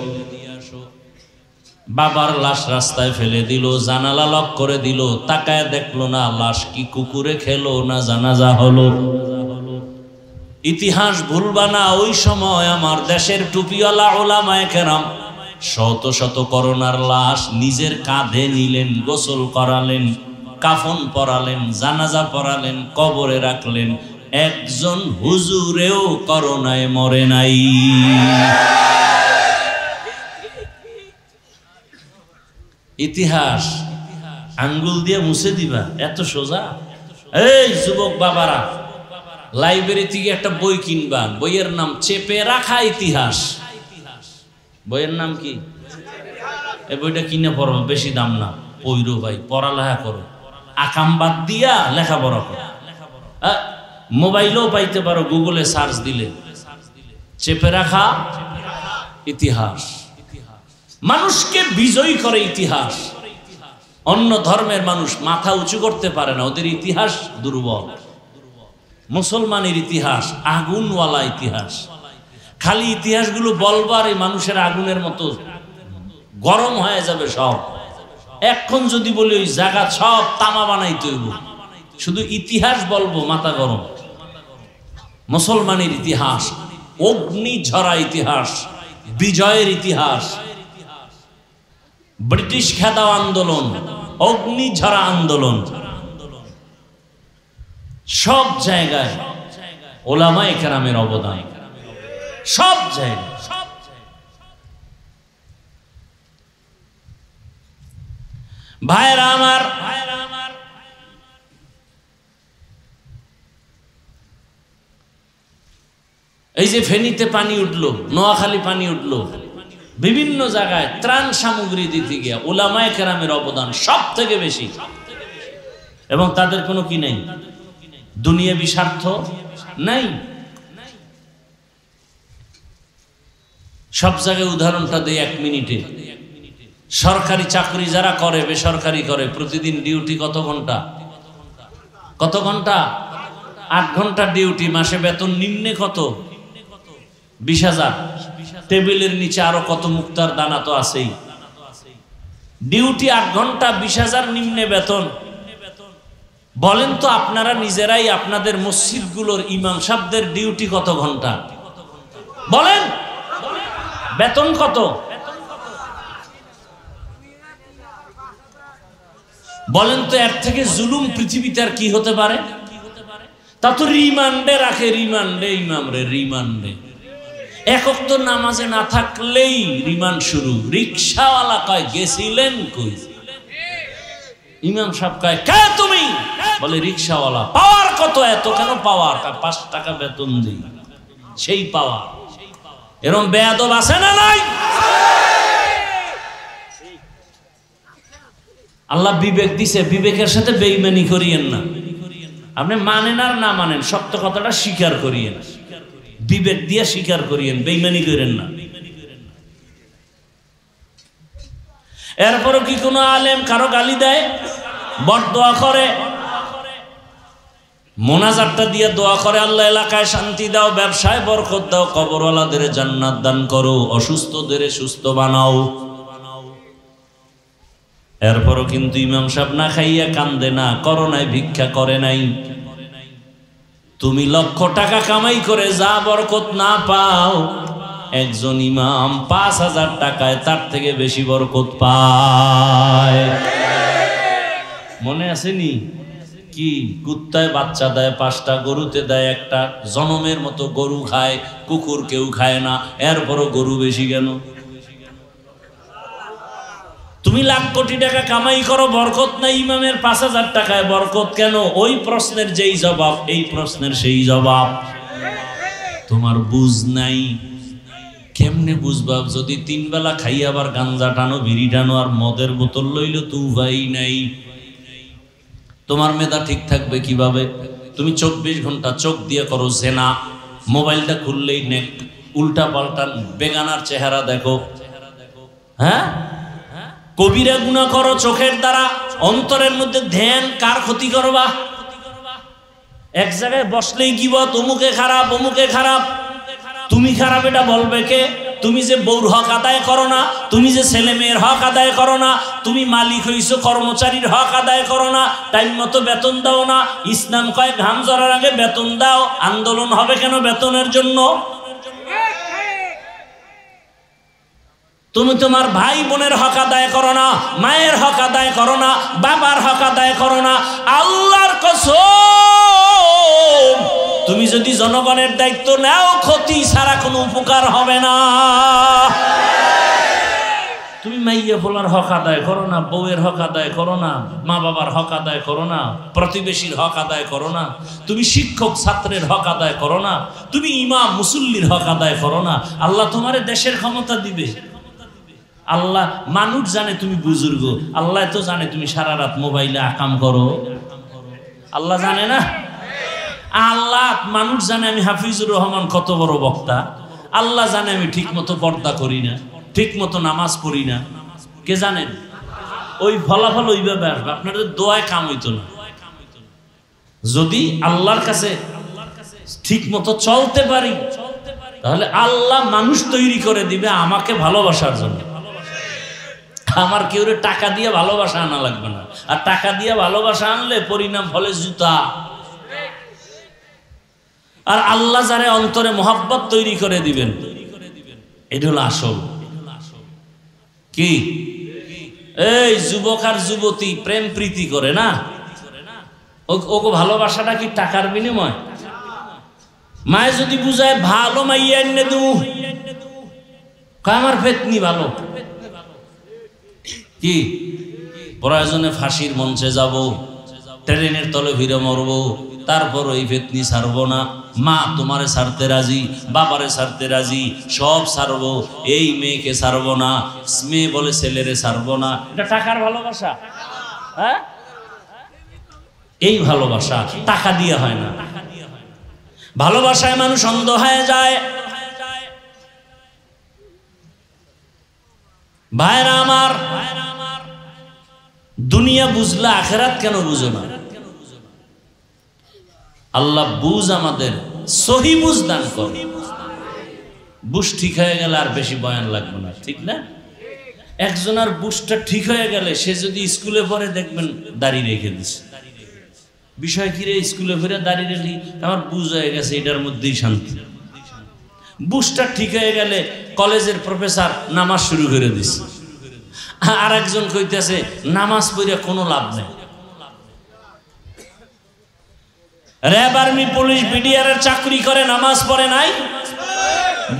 বাবার লাশ রাস্তায় ফেলে দিল, জানালা লক করে দিল, তাকায় দেখলো না লাশ কি কুকুরে খেলো না জানাজা হলো। ইতিহাস ভুলবা না, ওই সময় আমার দেশের টুপিওয়ালা ওলামায়ে কেরাম শত শত করোনার লাশ নিজের কাঁধে নিলেন, গোসল করালেন, কাফন পরালেন, জানাজা পরালেন, কবরে রাখলেন। একজন হুজুরেও করোনায় মরে নাই। ইতিহাস আঙ্গুল দিয়ে মুছে দিবা এত সোজা? এই যুবক বাবারা, লাইব্রেরি থেকে একটা বই কিনবা, বইয়ের নাম চেপে রাখা ইতিহাস। বইয়ের নাম কি? এই বইটা কিনে পড়ো, বেশি দাম না, পড়ো ভাই, পড়ালেখা করো, আকাম বাদ দিয়া লেখাপড়া করো। মোবাইলেও পাইতে পারো, গুগলে সার্চ দিলে। চেপে রাখা ইতিহাস মানুষকে বিজয়ী করে। ইতিহাস অন্য ধর্মের মানুষ মাথা উঁচু করতে পারে না, ওদের ইতিহাস দুর্বল। মুসলমানের ইতিহাস আগুনওয়ালা ইতিহাস। খালি ইতিহাসগুলো বলবার এই মানুষের আগুনের মতো গরম হয়ে যাবে সব। এখন যদি বলি ওই জায়গা সব তামা বানাইতে হইব, শুধু ইতিহাস বলবো মাথা গরম। মুসলমানের ইতিহাস অগ্নি ঝরা ইতিহাস, বিজয়ের ইতিহাস। ব্রিটিশ খেদাও আন্দোলন, অগ্নি ঝরা আন্দোলন। সব জায়গায় ওলামায়ে কেরামের অবদান, সব জায়গায়। ভাইরা আমার, এই যে ফেনীতে পানি উঠলো, নোয়াখালী পানি উঠলো, বিভিন্ন জায়গায় ত্রাণ সামগ্রী দিতে গিয়ে ওলামায়ে কেরামের অবদান সব থেকে বেশি। এবং তাদের কোনো কি নেই, দুনিয়াবি স্বার্থ নাই। সব জায়গায় উদাহরণটা দেই 1 মিনিটে। সরকারি চাকরি যারা করে, বেসরকারি করে, প্রতিদিন ডিউটি কত ঘন্টা? কত ঘন্টা? 8 ঘন্টা ডিউটি। মাসে বেতন নিম্নে কত? 20,000। টেবিলের নিচে আরো কত মুক্তার দানা তো আছেই। ডিউটি 8 ঘন্টা, 20,000 নিম্নে বেতন। বলেন তো আপনারা নিজেরাই, আপনাদের মসজিদগুলোর ইমাম সাহেবদের ডিউটি কত ঘন্টা? বলেন, বেতন কত? বলেন তো এর থেকে জুলুম পৃথিবীতে আর কি হতে পারে? তা তো রিমান্ডে রাখে, রিমান্ডে ইমামরে, রিমান্ডে। এক ওয়াক্ত নামাজে না থাকলেই রিমান্ড শুরু। রিকশাওয়ালা কয় গেছিলেন কই? ইমাম সাহেব কয় কে তুমি? বলে রিকশাওয়ালা। পাওয়ার কত? এত কেন পাওয়ার? 5 টাকা বেতন দিই, সেই পাওয়ার। এরকম বেয়াদব আছে না নাই? আল্লাহ বিবেক দিছে, বিবেকের সাথে বেঈমানি করিয়েন না। আপনি মানেন আর না মানেন, সত্য কথাটা স্বীকার করিয়েন, বিবেক দিয়ে স্বীকার করিয়েন, বেঈমানি করেন না। এরপরও কি কোনো আলেম কারো গালি দেয়, বরদোয়া করে? মোনাজাতটা দিয়ে দোয়া করে, আল্লাহ এলাকায় শান্তি দাও, ব্যবসায় বরকত দাও, কবরওয়ালাদের জান্নাত দান করো, অসুস্থদের সুস্থ বানাও। এরপরও কিন্তু ইমাম সাহেব না খাইয়া কান্দে না, করোনায় ভিক্ষা করে নাই। তুমি লক্ষ টাকা কামাই করে যা বরকত না পাও, একজন ইমাম 5,000 টাকায় তার থেকে বেশি বরকত পায়। মনে আসেনি? কি কুত্তায় বাচ্চা দেয় 5টা, গরুতে দেয় 1টা, জনমের মতো গরু খায়, কুকুর কেউ খায় না, এরপরও গরু বেশি কেন? তুমি লাখ কোটি টাকা কামাই করো, বরকত নাই, ইমামের 5,000 টাকায় বরকত কেন? ওই প্রশ্নের যেই জবাব, এই প্রশ্নের সেই জবাব। তোমার বুঝ নাই। কেমনে বুঝবা? যদি 3 বেলা খাই আবার গাঞ্জা টানো, বিড়ি টানো, আর মদের বোতল লইল তো উপায় নাই। তোমার মেধা ঠিক থাকবে কিভাবে? তুমি 24 ঘন্টা চোখ দিয়ে করো জেনা, মোবাইলটা খুললেই নেক উল্টা পাল্টা বেগানার চেহারা দেখো, হ্যাঁ, কবিরা গুনাহ করো চোখের দ্বারা, অন্তরের মধ্যে ধ্যান, কার ক্ষতি করবা? এক জায়গায় বসলেই গিবত, অমুকে খারাপ, অমুকে খারাপ। তুমি খারাপ এটা বলবে কে? তুমি যে বউর হক আদায় করো না, তুমি যে ছেলে মেয়ের হক আদায় করো না, তুমি মালিক হইছো, কর্মচারীর হক আদায় করো না, টাইম মতো বেতন দাও না। ইসলাম কয় ঘাম ঝরার আগে বেতন দাও। আন্দোলন হবে কেন? বেতনের জন্য। তুমি তোমার ভাই বোনের হক আদায় করো না, মায়ের হক আদায় করো না, বাবার হক আদায় করো না। আল্লাহর কসম, তুমি যদি জনগণের দায়িত্ব নাও, ক্ষতি ছাড়া কোনো উপকার হবে না। তুমি মাইয়া ফোলার হক আদায় করো না, বউয়ের হক আদায় করো না, মা বাবার হক আদায় করো না, প্রতিবেশীর হক আদায় করো না, তুমি শিক্ষক ছাত্রের হক আদায় করো না, তুমি ইমাম মুসল্লির হক আদায় করো না। আল্লাহ তোমারে দেশের ক্ষমতা দিবে। আল্লাহ মানুষ জানে তুমি বুজুর্গ, আল্লাহ তো জানে তুমি সারা রাত মোবাইলে আকাম করো। আল্লাহ জানে না? আল্লাহ মানুষ জানে আমি হাফিজুর রহমান কত বড় বক্তা, আল্লাহ জানে আমি ঠিক মতো পর্দা করি না, ঠিক মতো নামাজ পড়ি না। কে জানেন? ওই ফলাফল ওইভাবে আসবে, আপনাদের দোয়ায় কাম হইতো না। যদি আল্লাহর কাছে ঠিক মতো চলতে পারি, তাহলে আল্লাহ মানুষ তৈরি করে দিবে আমাকে ভালোবাসার জন্য। আমার কেউ টাকা দিয়ে ভালোবাসা আনা লাগবে না, আর টাকা দিয়ে ভালোবাসা আনলে পরিণাম ফলে জুতা। আর আল্লাহ যারে অন্তরে মোহাব্বত তৈরি করে দিবেন, এটা হলো আসল। কি এই যুবক আর যুবতী প্রেম প্রীতি করে না, ওকে ভালোবাসাটা কি টাকার বিনিময়? মায়ে যদি বুঝায় ভালো মাইয়া এনে দু, আমার পেতনি ভালো, কি প্রয়োজনে ফাঁসির মঞ্চে যাব, ট্রেনের তলে ভিড়ে মরব, তারপর ওই পেতনি ছাড়বো না। মা তোমারে ছাড়তে রাজি, বাবারে ছাড়তে রাজি, সব ছাড়বো, এই মেয়েকে ছাড়বো না। মেয়ে বলে ছেলেরে ছাড়বো না। এটা টাকার ভালোবাসা? হ্যাঁ, এই ভালোবাসা টাকা দিয়ে হয় না। ভালোবাসায় মানুষ অন্ধ হয়ে যায়। ভাইরা আমার, দুনিয়া বুঝলা আখেরাত কেন বুঝো না? আল্লাহ বুঝ আমাদের সহি বুঝ দান করে। বুঝ ঠিক হয়ে গেলে আর বেশি বয়ান লাগবে না, ঠিক না? একজনের বুঝটা ঠিক হয়ে গেলে সে যদি স্কুলে পড়ে দেখবেন দাঁড়িয়ে রেখে দিছে। বিষয় কি রে, স্কুলে ফিরে দাঁড়িয়ে রেখি, আমার বুঝ হয়ে গেছে, এটার মধ্যেই শান্তি। বুঝটা ঠিক হয়ে গেলে কলেজের প্রফেসর নামাজ শুরু করে দিছে। আর একজন কইতেছে নামাজ পড়ে কোনো লাভ নেই। র্যাব, আর্মি, পুলিশ, বিডিআর এর চাকরি করে, নামাজ পড়ে নাই।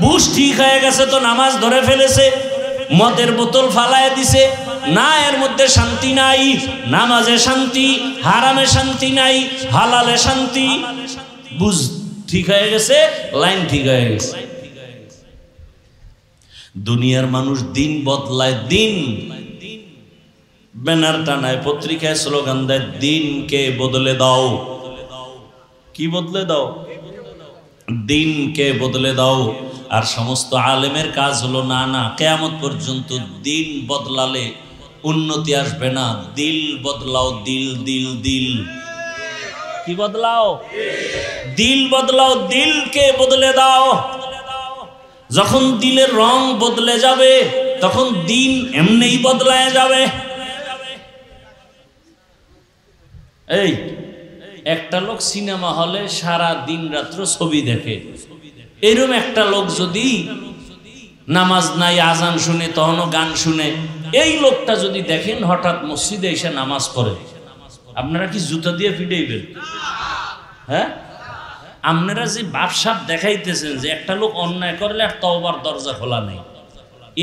বুঝ ঠিক হয়ে গেছে তো নামাজ ধরে ফেলেছে, মদের বোতল ফালায় দিছে। না, এর মধ্যে শান্তি নাই। নামাজে শান্তি, হারামে শান্তি নাই, হালালে শান্তি। বুঝ ঠিক হয়ে গেছে, লাইন ঠিক হয়ে গেছে। দুনিয়ার মানুষ দিন বদলায়, দিন ব্যানার টানায়, পত্রিকায় স্লোগান দেয়, দিনকে বদলে দাও। কি বদলে দাও? দিনকে বদলে দাও। আর সমস্ত আলেমের কাজ হলো না না, কিয়ামত পর্যন্ত দিন বদলালে উন্নতি আসবে না। দিল বদলাও, দিল দিল দিল। কি বদলাও? দিল বদলাও, দিলকে বদলে দাও। যখন দিলের রং বদলে যাবে, তখন দিন এমনিই বদলায় যাবে। এই একটা লোক সিনেমা হলে সারা দিন রাত্র ছবি দেখে, এরকম একটা লোক যদি নামাজ নাই, আজান শুনে, তখনও গান শুনে, এই লোকটা যদি দেখেন হঠাৎ মসজিদে এসে নামাজ পড়ে, আপনারা কি জুতা দিয়ে পিটাইবেন? হ্যাঁ, আপনারা যে বাপসাপ দেখাইতেছেন যে একটা লোক অন্যায় করলে আর তওবার দরজা খোলা নেই,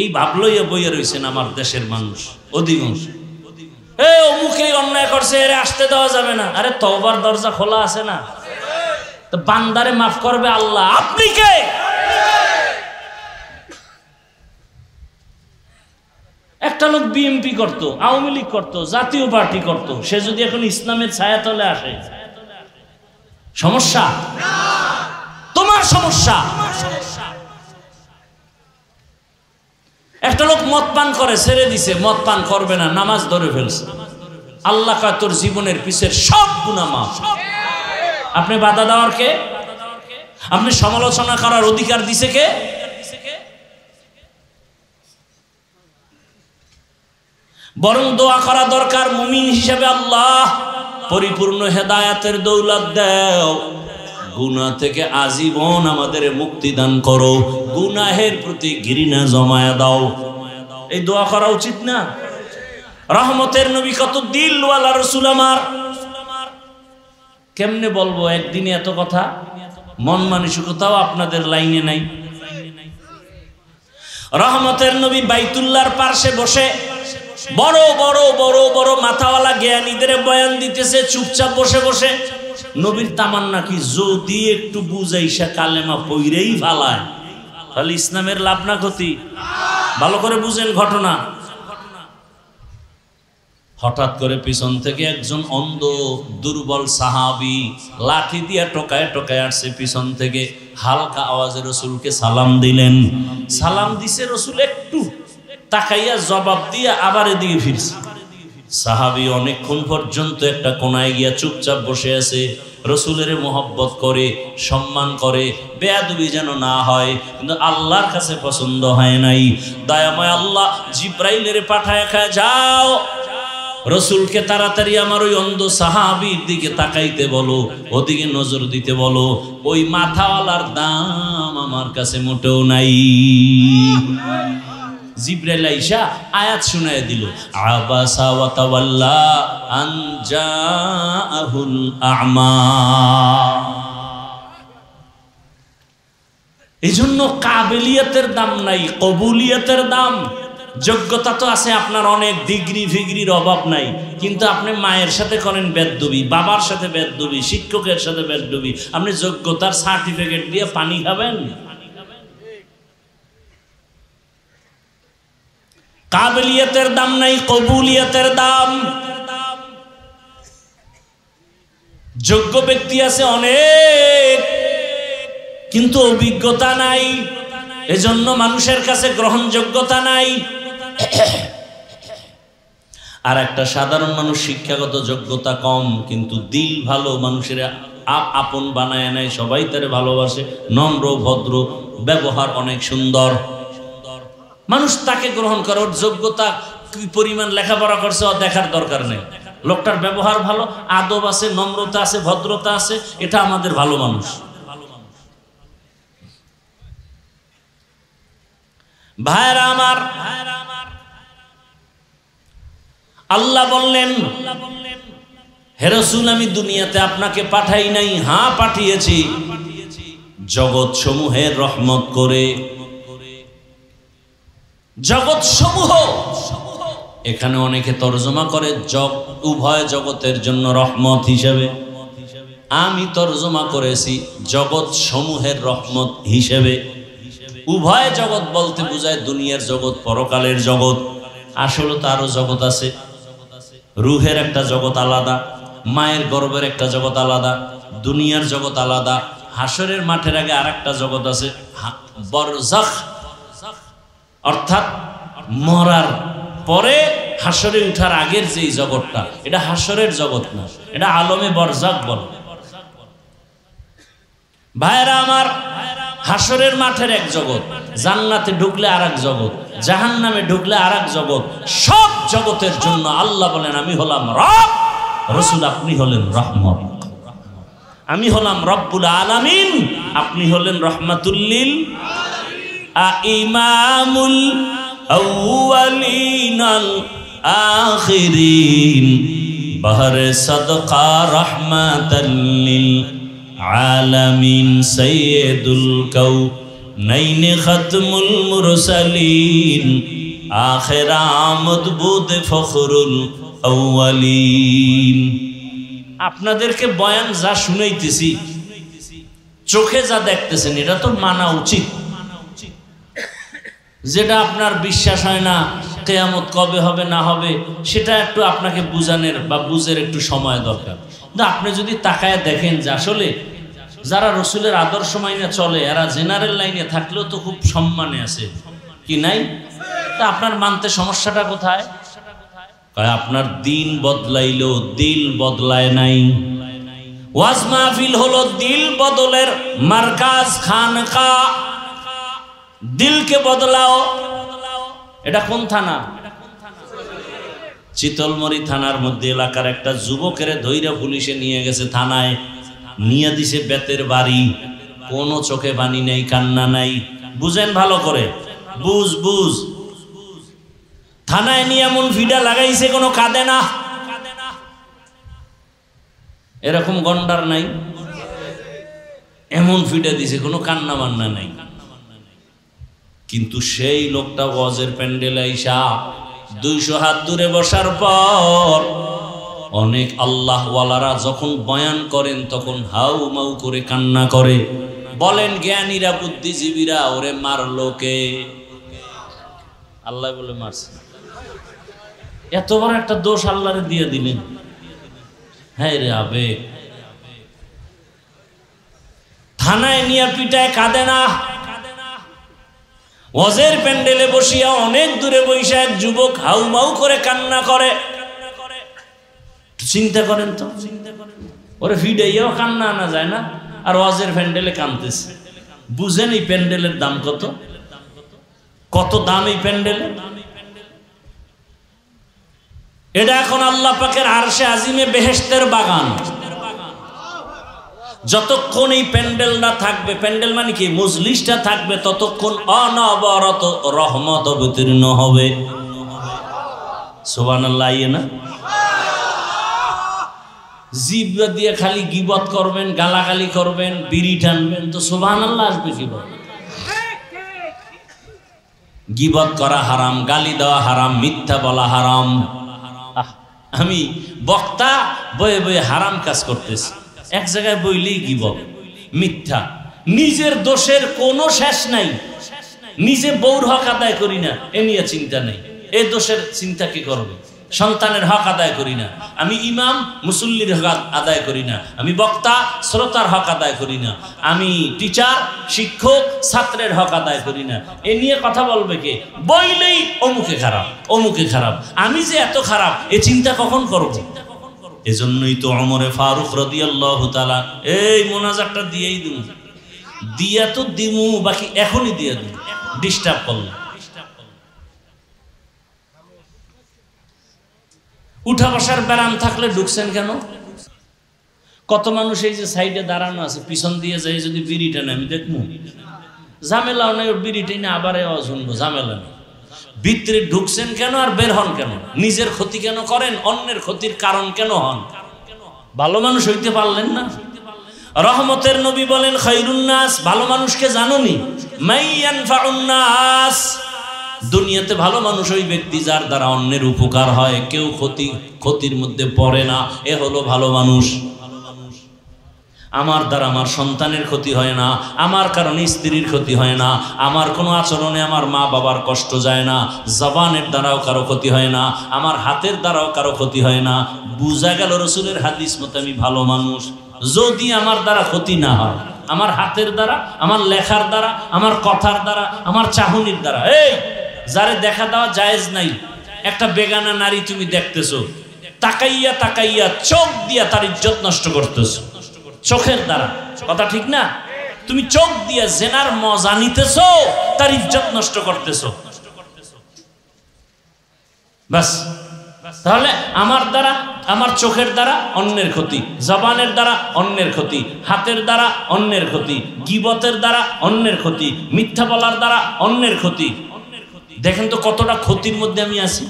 এই ভাব লইয়া বইয়া রয়েছেন আমার দেশের মানুষ অধিকাংশ। অমুকে অন্যায় করছে, এর আসতে দেওয়া যাবে না। আরে তওবার দরজা খোলা আছে না? তো বান্দারে মাফ করবে আল্লাহ, আপনি কে? একটা লোক বিএনপি করতো, আওয়ামী লীগ করতো, জাতীয় পার্টি করতো, সে যদি এখন ইসলামের ছায়াতলে আসে, সমস্যা? তোমার সমস্যা। একটা লোক মদ পান করে, ছেড়ে দিছে, মদ পান করবে না, নামাজ ধরে ফেলছে, আল্লাহ কয় তোর জীবনের পিছের সব গুনাহ মাফ। আপনি বাধা দেওয়ার কে? আপনি সমালোচনা করার অধিকার দিছে কে? বরং দোয়া করা দরকার মুমিন হিসেবে, আল্লাহ পরিপূর্ণ হেদায়েতের দৌলত দাও, গুনাহ থেকে আজীবন আমাদের মুক্তি দান করো, গুনাহের প্রতি ঘৃণা জমায়া দাও। এই দোয়া করা উচিত না? রহমতের নবী কত দিলওয়ালা রসুল আমার, কেমনে বলবো একদিনে এত কথা? মন মানসিকতাও আপনাদের লাইনে নাই। রহমতের নবী বাইতুল্লাহর পাশে বসে বড় বড় বড় বড় মাথাওয়ালা জ্ঞানীদের বয়ান দিতেছে, চুপচাপ বসে বসে। নবীর তামান্না কি যদি একটু বুঝাইসা কালেমা পইরেই ফালায়, তাহলে ইসলামের লাভ না ক্ষতি? ভালো করে বুঝেন ঘটনা। হঠাৎ করে পিছন থেকে একজন অন্ধ দুর্বল সাহাবী লাঠি দিয়া টোকায় টোকায় আসছে পিছন থেকে, হালকা আওয়াজে রসুলকে সালাম দিলেন। সালাম দিছে, রসুল একটু তাকাইয়া জবাব দিয়া আবার এদিকে ফিরছে। সাহাবী অনেকক্ষণ পর্যন্ত একটা কোনায় গিয়া চুপচাপ বসে আছে, রসুলের মোহব্বত করে, সম্মান করে, বেয়াদবি যেন না হয়, কিন্তু আল্লাহর কাছে পছন্দ হয় নাই। দয়াময় আল্লাহ জিব্রাইলের পাঠায় খায়, যাও রসুলকে তাড়াতাড়ি আমার ওই অন্ধ সাহাবীর দিকে তাকাইতে বলো, ওদিকে নজর দিতে বলো, ওই মাথাওয়ালার দাম আমার কাছে মোটেও নাই। জিব্রাইল আইসা আয়াত শুনায় দিল, আবাসা ওয়া তাওয়াল্লা আন জাআহুল আ'মা। এজন্য কাবিলিয়াতের দাম নাই, কবুলিয়াতের দাম। যোগ্যতা তো আছে আপনার, অনেক ডিগ্রি ফিগ্রির অভাব নাই, কিন্তু আপনি মায়ের সাথে করেন বেদবি, বাবার সাথে বেদবি, শিক্ষকের সাথে বেদবি, আপনি যোগ্যতার সার্টিফিকেট দিয়ে পানি খাবেন? কাবিলিয়াতের দাম নাই, কবুলিয়াতের দাম। যোগ্য ব্যক্তি আছে অনেক, কিন্তু অভিজ্ঞতা নাই, এজন্য মানুষের কাছে গ্রহণযোগ্যতা নাই। আর একটা সাধারণ মানুষ শিক্ষাগত যোগ্যতা কম, কিন্তু দিল ভালো, মানুষের আপন বানায় নেয়, সবাই তারে ভালোবাসে, নম্র ভদ্র, ব্যবহার অনেক সুন্দর, মানুষ তাকে গ্রহণ করে। ওর যোগ্যতা কি পরিমাণ লেখাপড়া করছে ও দেখার দরকার নেই, লোকটার ব্যবহার ভালো, আদব আছে, নম্রতা আছে, ভদ্রতা আছে, এটা আমাদের ভালো মানুষ। ভাইরা আমার, আল্লাহ বললেন, হে রাসূল আমি দুনিয়াতে আপনাকে পাঠাই নাই, হ্যাঁ পাঠিয়েছি জগৎ সমূহের রহমত করে। জগৎ সমূহ এখানে অনেকে তর্জমা করে উভয় জগতের জন্য রহমত হিসেবে, আমি তর্জমা করেছি জগৎ সমূহের রহমত হিসেবে। উভয় জগৎ বলতে বোঝায় দুনিয়ার জগৎ, পরকালের জগৎ। আসলে তো আরো জগৎ আছে, রুহের একটা জগৎ আলাদা, মায়ের গর্ভের একটা জগৎ আলাদা, দুনিয়ার জগৎ আলাদা, হাসরের মাঠের আগে আর একটা জগৎ আছে বরজাখ, অর্থাৎ মরার পরে হাসরে উঠার আগের যেই জগৎটা, এটা হাসরের জগৎ না, এটা আলমে বরজাখ বলে। ভাইরা আমার, হাসরের মাঠের এক জগৎ, জান্নাতে ঢুকলে আর এক জগৎ, জাহান্নামে ঢুকলে আর এক জগৎ। সব জগতের জন্য আল্লাহ বলেন আমি হলাম রব, রাসূল আপনি হলেন রহমত। আমি হলাম রব্বুল আলামিন, আপনি হলেন রহমাতুল লিল ইমামুল আউয়ালিন আল আখিরিন বাহরে সাদকা রাহমাতাল লিল আলামিন সাইয়্যিদুল কাউনাইন খাতমুল মুরসালিন আখির আমদ বুদ ফখরুল আউয়ালিন। আপনাদেরকে বয়ান যা শুনাইতেছি, চোখে যা দেখতেছেন, এটা তো মানা উচিত। যেটা আপনার বিশ্বাস হয় না কিয়ামত কবে হবে না হবে, সেটা একটু আপনাকে বুঝানোর বা বুঝের একটু সময় দরকার। কিন্তু আপনি যদি তাকায় দেখেন যে আসলে যারা রসুলের আদর্শ মাইনে চলে, এরা জেনারেল লাইনে থাকলেও তো খুব সম্মানে আছে, কি নাই? তা আপনার মানতে সমস্যাটা কোথায়? আপনার দিন বদলাইলেও দিল বদলায় নাই। ওয়াজ মাহফিল হলো দিল বদলের মারকাজ, খানকা। দিলকে বদলাও। এটা কোন থানা? চিতলমরি থানার মধ্যে এলাকার একটা যুবকের ধৈর্য পুলিশে নিয়ে গেছে, থানায় নিয়ে দিছে বেতের বাড়ি, কোনো চোখে পানি নেই, কান্না নাই। বুঝেন ভালো করে, বুঝ। থানায় নিয়ে এমন ভিড়া লাগাইছে কোনো কাঁদে না। এরকম গন্ডার নাই, এমন ফিডা দিছে কোনো কান্না মান্না নাই। কিন্তু সেই লোকটা ওয়াজের প্যান্ডেলে আইসা 200 হাত দূরে বসার পর অনেক আল্লাহওয়ালারা যখন বয়ান করেন তখন হাউ মাউ করে কান্না করে। বলেন জ্ঞানীরা বুদ্ধিজীবীরা ওরে মারলো কে? আল্লাহ বলে মারছে। এত বড় একটা দোষ আল্লাহরে দিয়ে দিলেন। হ্যাঁ রে আবেগ। থানায় নিয়ে পিটায় কাঁদে না, ওয়াজের প্যান্ডেলে বসিয়া অনেক দূরে বৈশা এক যুবক হাউমাউ করে কান্না করে। চিন্তা করেন তো, ওরে ফিডাইয়াও কান্না আনা যায় না, আর ওয়াজের প্যান্ডেলে কাঁদতেছে। বুঝেন এই প্যান্ডেলের দাম কত? কত দাম এই প্যান্ডেলে? এটা এখন আল্লাহ পাকের আরশে আজিমে বেহেশতের বাগান। যতক্ষণ এই প্যান্ডেলটা থাকবে, প্যান্ডেল মানে কি মজলিসটা থাকবে, ততক্ষণ অনবরত রহমত অবতীর্ণ হবে। সুবহানাল্লাহ। না জিহ্বা দিয়ে খালি গীবত করবেন, গালাগালি করবেন, বিড়ি টানবেন, তো সুবহানাল্লাহ আসবে কি? গীবত করা হারাম, গালি দেওয়া হারাম, মিথ্যা বলা হারাম। আমি বক্তা বয়ে বয়ে হারাম কাজ করতেছি, এক জায়গায় বইলেই গীবত, মিথ্যা। নিজের দোষের কোনো শেষ নাই, নিজে বউর হক আদায় করি না এ নিয়ে চিন্তা নেই, এই দোষের চিন্তা কি করবে? সন্তানের হক আদায় করি না, আমি ইমাম মুসল্লির হক আদায় করি না, আমি বক্তা শ্রোতার হক আদায় করি না, আমি টিচার শিক্ষক ছাত্রের হক আদায় করি না, এ নিয়ে কথা বলবে কে? বইলেই অমুকে খারাপ, অমুকে খারাপ, আমি যে এত খারাপ এ চিন্তা কখন করব? এজন্যই তো ওমরে ফারুক রাদিয়াল্লাহু তাআলা এই মোনাজাতটা দিয়েই দিন, দিয়া তো দিমু, বাকি এখনই দিয়ে দিন, ডিস্টার্ব করলাম। উঠা বসার ব্যারাম থাকলে ঢুকছেন কেন? কত মানুষ এই যে সাইডে দাঁড়ানো আছে, পিছন দিয়ে যাই যদি বিড়ি টানে আমি দেখবো, ঝামেলাও নেই, বিড়ি টেনে আবার শুনবো, ঝামেলা নেই। ভিতরে ঢুকছেন কেন আর বের হন কেন? নিজের ক্ষতি কেন করেন? অন্যের ক্ষতির কারণ কেন হন? ভালো মানুষ হইতে পারলেন না? রহমতের নবী বলেন খায়রুন নাস, ভালো মানুষকে জানোনি? মাইয়ানফাউন নাস, দুনিয়াতে ভালো মানুষ ওই ব্যক্তি যার দ্বারা অন্যের উপকার হয়, কেউ ক্ষতির মধ্যে পড়ে না, এ হলো ভালো মানুষ। আমার দ্বারা আমার সন্তানের ক্ষতি হয় না, আমার কারণে স্ত্রীর ক্ষতি হয় না, আমার কোনো আচরণে আমার মা বাবার কষ্ট যায় না, জবানের দ্বারাও কারো ক্ষতি হয় না, আমার হাতের দ্বারাও কারো ক্ষতি হয় না। বুঝা গেল রসুলের হাদিস মতে আমি ভালো মানুষ যদি আমার দ্বারা ক্ষতি না হয়, আমার হাতের দ্বারা, আমার লেখার দ্বারা, আমার কথার দ্বারা, আমার চাহনির দ্বারা। এই যারে দেখা দেওয়া জায়েজ নাই, একটা বেগানা নারী তুমি দেখতেছো, তাকাইয়া তাকাইয়া চোখ দিয়া তার ইজ্জত নষ্ট করতেছো চোখের দ্বারা, কথা ঠিক না? তুমি চোখ দিয়া জেনার মজা নিতেছো, তার ইজ্জত নষ্ট করতেছো। বাস, তাহলে আমার দ্বারা, আমার চোখের দ্বারা অন্যের ক্ষতি, জবানের দ্বারা অন্যের ক্ষতি, হাতের দ্বারা অন্যের ক্ষতি, গীবতের দ্বারা অন্যের ক্ষতি, মিথ্যা বলার দ্বারা অন্যের ক্ষতি। দেখেন তো কতটা ক্ষতির মধ্যে আমি আছি।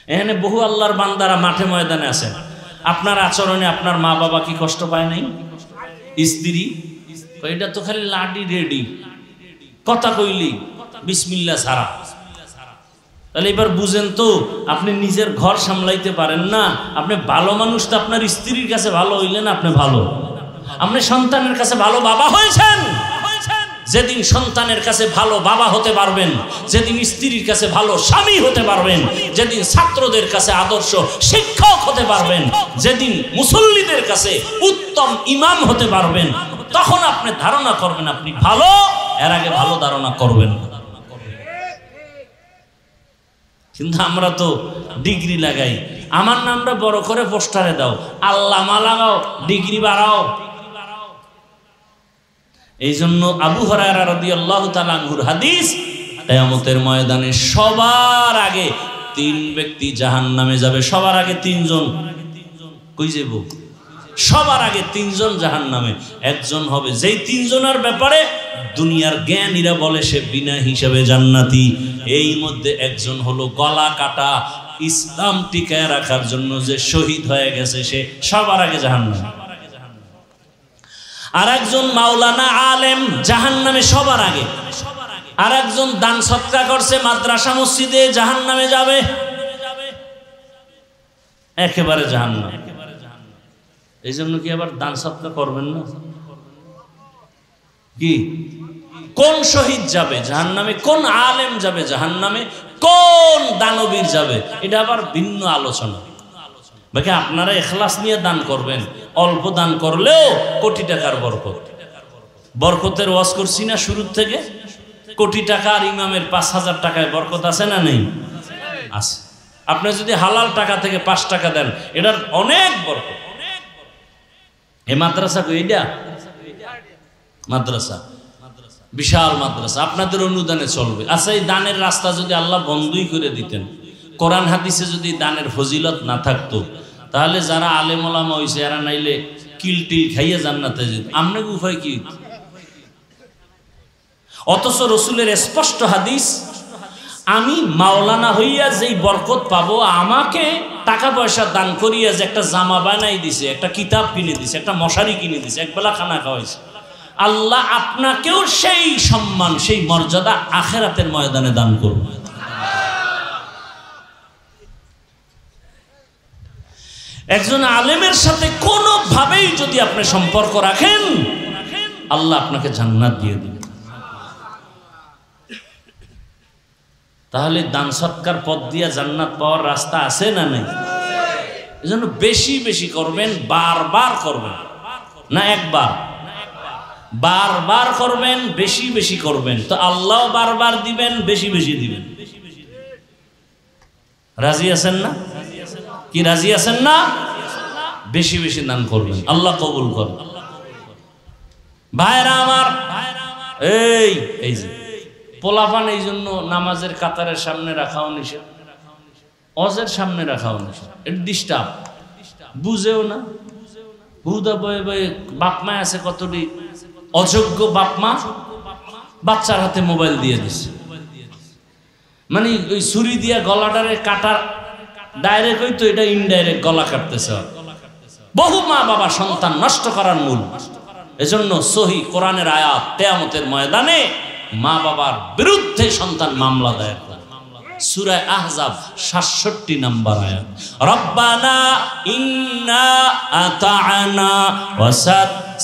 এখানে বহু আল্লাহর বান্দারা মাঠে ময়দানে আছেন, আপনার আচরণে আপনার মা বাবা কি কষ্ট পায় নাই? স্ত্রী এটা তো খালি লাডি রেডি, কথা কইলি বিসমিল্লাহ ছাড়া। তাহলে এবার বুঝেন তো, আপনি নিজের ঘর সামলাইতে পারেন না, আপনি ভালো মানুষ তো আপনার স্ত্রীর কাছে ভালো হইলেন, আপনি ভালো, আপনি সন্তানের কাছে ভালো বাবা হয়েছেন। যেদিন সন্তানের কাছে ভালো বাবা হতে পারবেন, যেদিন স্ত্রীর কাছে ভালো স্বামী হতে পারবেন, যেদিন ছাত্রদের কাছে আদর্শ শিক্ষক হতে পারবেন, যেদিন মুসল্লিদের কাছে উত্তম ইমাম হতে পারবেন, তখন আপনি ধারণা করবেন আপনি ভালো, এর আগে ভালো ধারণা করবেন। কিন্তু আমরা তো ডিগ্রি লাগাই, আমার নামটা বড় করে পোস্টারে দাও, আল্লামা লাগাও, ডিগ্রি বাড়াও। এই জন্য আবু হুরায়রা রাদিয়াল্লাহু তাআলা আনহুর হাদিস, কিয়ামতের ময়দানে সবার আগে 3 ব্যক্তি জাহান্নামে যাবে। সবার আগে 3 জন কই যাব? সবার আগে 3 জন জাহান্নামে। একজন হবে যেই 3 জনের ব্যাপারে দুনিয়ার জ্ঞানীরা বলে সে বিনা হিসাবে জান্নাতি, এই মধ্যে একজন হলো গলা কাটা ইসলাম টিকায় রাখার জন্য যে শহীদ হয়ে গেছে, সে সবার আগে জাহান্নামে। আর একজন মাওলানা আলেম জাহান্নামে সবার আগে। আর একজন দান সৎকার করছে মাদ্রাসা মসজিদে, জাহান্নামে যাবে, একেবারে জাহান্নাম। এই জন্য কি আবার দান সৎকার করবেন না? কি কোন শহীদ যাবে জাহান্নামে, কোন আলেম যাবে জাহান্নামে, কোন দানবীর যাবে, এটা আবার ভিন্ন আলোচনা। বাকি আপনারা ইখলাস নিয়ে দান করবেন, অল্প দান করলেও কোটি টাকার বরকত। বরকতের ওয়াজ করছি না শুরুর থেকে, কোটি টাকা আর ইমামের 5,000 টাকায় বরকত আছে না নেই? আছে। আপনি যদি হালাল টাকা থেকে 5 টাকা দেন, এটার অনেক বরকত। এই মাদ্রাসা এইটা মাদ্রাসা, বিশাল মাদ্রাসা, আপনাদের অনুদানে চলবে। আচ্ছা, এই দানের রাস্তা যদি আল্লাহ বন্ধই করে দিতেন, কোরআন হাদিসে যদি দানের ফজিলত না থাকতো, তাহলে যারা আলেম ওলামা হইছে এরা নাইলে কিলটিল খাইয়ে জান্নাতে যেত। আপনাকে উপায় কি? অথচ রসুলের স্পষ্ট হাদিস, আমি মাওলানা হইয়া যেই বরকত পাবো, আমাকে টাকা পয়সা দান করিয়া যে একটা জামা বানাই দিছে, একটা কিতাব কিনে দিছে, একটা মশারি কিনে দিছে, একবেলা খানা খাওয়াইছে, আল্লাহ আপনাকেও সেই সম্মান, সেই মর্যাদা আখেরাতের ময়দানে দান করবে। একজন আলেমের সাথে কোনোভাবেই যদি আপনি সম্পর্ক রাখেন, আল্লাহ আপনাকে জান্নাত দিয়ে দিবেন। তাহলে দান সৎকার পথ দিয়া জান্নাত পাওয়ার রাস্তা আছে না নেই? এজন্য বেশি বেশি করবেন, বারবার করবেন না, একবার, বারবার করবেন, বেশি বেশি করবেন, তো আল্লাহ বারবার দিবেন, বেশি বেশি দিবেন। রাজি আছেন না? কি রাজি আছেন না? বেশি বেশি দান করবেন, আল্লাহ কবুল করবেন। ভাইরা আমার, এই যে পোলাপান, এই জন্য নামাজের কাতারের সামনে রাখাও নিষেধ, অজের সামনে রাখাও নিষেধ। এটা ডিস্টার্ব, বুঝেও না, হুদা বয়ে বয়ে। বাপ মা আছে কতটি অযোগ্য বাপ মা, বাচ্চার হাতে মোবাইল দিয়ে দিছে, মানে ওই ছুরি দিয়া গলাটারে কাটার, ডাইরেক্ট হইতো, এটা ইনডাইরেক্ট গলা কাটতেছে। বহু মা বাবা সন্তান নষ্ট করার মূল। এজন্য সহি কোরআনের আয়াত, কিয়ামতের ময়দানে মা বাবার বিরুদ্ধে সন্তান মামলা দায়ের করে। সূরা আহজাব ৬৭ নম্বর আয়াত, রব্বানা ইন্না আতা'না ওয়া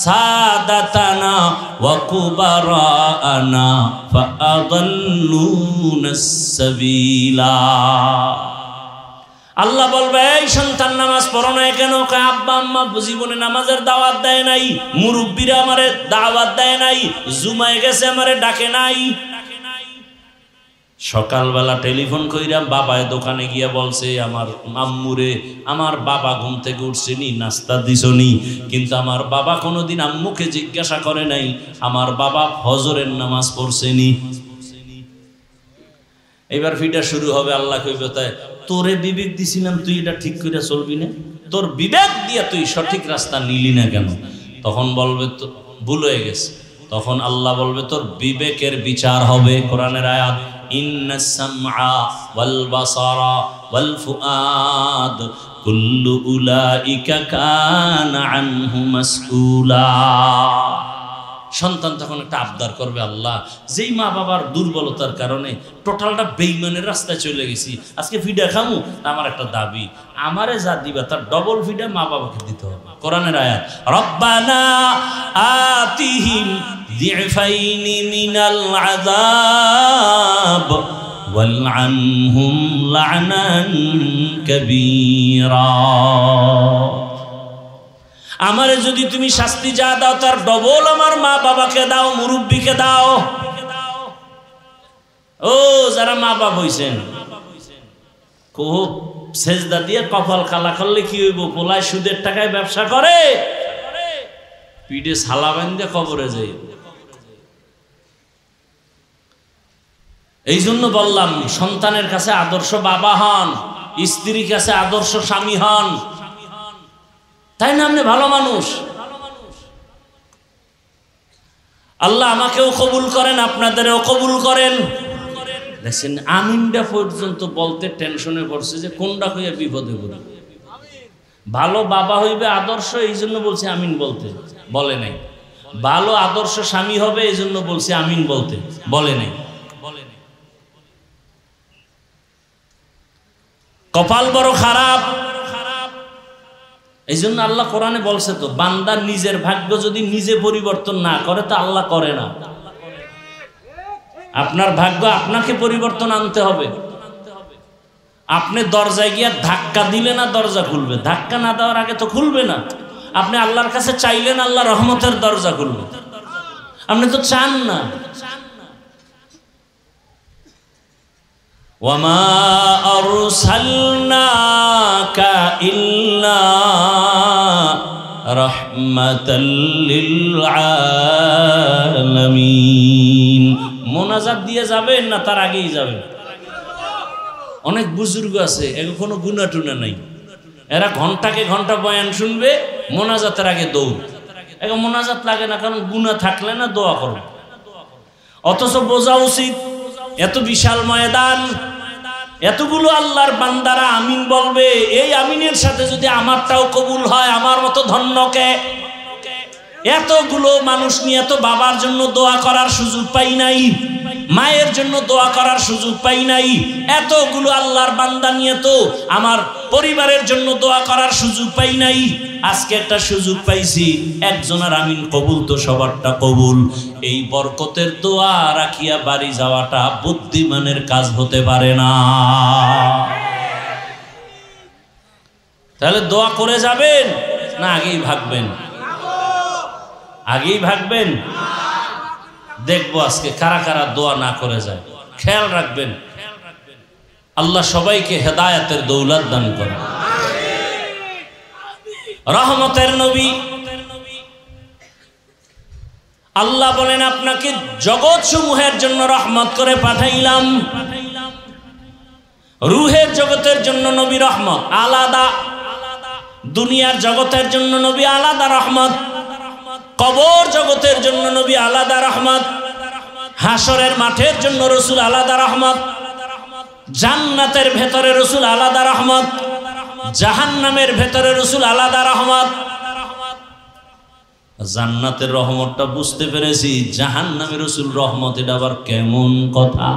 সাদাতানা ওয়া কুবারানা ফাআদাল্লুনাস সাবিলা। আল্লাহ বলবে, এই সন্তান নামাজ পড়ো না কেন? আব্বা আম্মা জীবনে নামাজের দাওয়াত দেয় নাই, মুরব্বীরা আমারে দাওয়াত দেয় নাই, জুমায় গেছে আমারে ডাকে নাই। সকালবেলা টেলিফোন কইরা বাবায় দোকানে গিয়া বলছে, আমার আম্মুরে, আমার বাবা ঘুম থেকে উঠছেনি, নাস্তা দিছনি, কিন্তু আমার বাবা কোনোদিন আম্মুকে জিজ্ঞাসা করে নাই আমার বাবা ফজরের নামাজ পড়ছেনি। এবার ফিটা শুরু হবে। আল্লাহ কইবে, তাই তোরে বিবেক দিছিলাম, তুই এটা ঠিক করে চলবি না, তোর বিবেক দিয়া তুই সঠিক রাস্তা নিলি না কেন? তখন বলবে তো ভুল হয়ে গেছে। তখন আল্লাহ বলবে, তোর বিবেকের বিচার হবে। কোরআনের আয়াত, ইন্নাস সামআ ওয়াল বাসারা ওয়াল ফুআদ কুল্লু উলাইকা কানা আনহু মাসউলা। সন্তান তখন একটা আবদার করবে, আল্লাহ, যেই মা বাবার দুর্বলতার কারণে টোটালটা বেঈমানের রাস্তায় চলে গেছি, আজকে ফিডা খামু, আমার একটা দাবি, আমারে যা দিবা তার ডবল ফিডা মা বাবাকে দিতে হবে। কোরআনের আয়াত, রব্বানা আতিহিম দিফাইনি মিনাল আযাব ওয়ালআনহুম লা'নান কাবীরা। আমারে যদি তুমি শাস্তি যা দাও তার ডবল আমার মা বাবাকে দাও, মুরব্বীকে দাও। ও যারা মা বাবা হইছেন, খুব সেজদা দিয়ে কপাল কালা করলে কি হইব? পোলায় সুদের টাকায় ব্যবসা করে, পিঠে ছালা বাঁধে কবরে যাই। এই জন্য বললাম, সন্তানের কাছে আদর্শ বাবা হন, স্ত্রীর কাছে আদর্শ স্বামী হন, তাই না? আপনি ভালো মানুষ, আল্লাহ আমাকেও কবুল করেন, আপনাদেরও কবুল করেন। দেখছেন আমিনটা পর্যন্ত বলতে টেনশনে পড়ছে যে কোনটা হইয়া বিপদে পড়ে। ভালো বাবা হইবে আদর্শ, এই জন্য বলছে আমিন বলতে, বলে নাই। ভালো আদর্শ স্বামী হবে এই জন্য বলছে আমিন বলতে, বলে নাই। কপাল বড় খারাপ, এই জন্য আল্লাহ কোরআনে বলছে তো, বান্দা নিজের ভাগ্য যদি নিজে পরিবর্তন না করে তো আল্লাহ করে না। আপনার ভাগ্য আপনাকে পরিবর্তন আনতে হবে। আপনি দরজায় গিয়ে ধাক্কা দিলে না দরজা খুলবে, ধাক্কা না দেওয়ার আগে তো খুলবে না। আপনি আল্লাহর কাছে চাইলেন আল্লাহ রহমতের দরজা খুলবে, আপনি তো চান না। ওয়ামা আরসালনাকা ইল্লা রাহমাতাল লিল আলামিন। মোনাজাত দিয়ে যাবেন না তার আগেই যাবেন? অনেক বুজুর্গ আছে এর কোনো গুনাহ টুনা নাই, এরা ঘন্টাকে ঘন্টা বয়ান শুনবে, মোনাজাতের আগে দৌড়। এখন মোনাজাত লাগে না, কারণ গুনাহ থাকলে না দোয়া করবে। অথচ বোঝা উচিত এত বিশাল ময়দান, এতগুলো আল্লাহর বান্দারা আমিন বলবে, এই আমিনের সাথে যদি আমারটাও কবুল হয় আমার মতো ধন্যকে। এতগুলো মানুষ নিয়ে তো বাবার জন্য দোয়া করার সুযোগ পাই নাই, মায়ের জন্য দোয়া করার সুযোগ পাই নাই। এতগুলো আল্লাহর বান্দা নিয়ে তো আমার পরিবারের জন্য দোয়া করার সুযোগ পাই নাই। আজকে একটা সুযোগ পাইছি, একজনের আমিন কবুল তো সবারটা কবুল। এই বরকতের দোয়া রাখিয়া বাড়ি যাওয়াটা বুদ্ধিমানের কাজ হতে পারে না। তাহলে দোয়া করে যাবেন না আগেই ভাগবেন? আগেই ভাগবেন। দেখবো আজকে কারা কারা দোয়া না করে যায়। খেয়াল রাখবেন, আল্লাহ সবাইকে হেদায়েতের দৌলত দান করেন। রহমতের নবী আল্লাহ বলেন, আপনাকে জগৎ সমূহের জন্য রহমত করে পাঠাইলাম। রুহের জগতের জন্য নবী রহমত আলাদা, দুনিয়ার জগতের জন্য নবী আলাদা রহমত, কবর জগতের জন্য নবী আলাদা রহমত, হাসরের মাঠের জন্য রসুল আলাদা রহমত, জান্নাতের ভেতরে রসুল আলাদা রহমত, জাহান্নামের ভেতরে রসুল আলাদা রহমত। জান্নাতের রহমতটা বুঝতে পেরেছি, জাহান্নামের রসুল রহমত এটা আবার কেমন কথা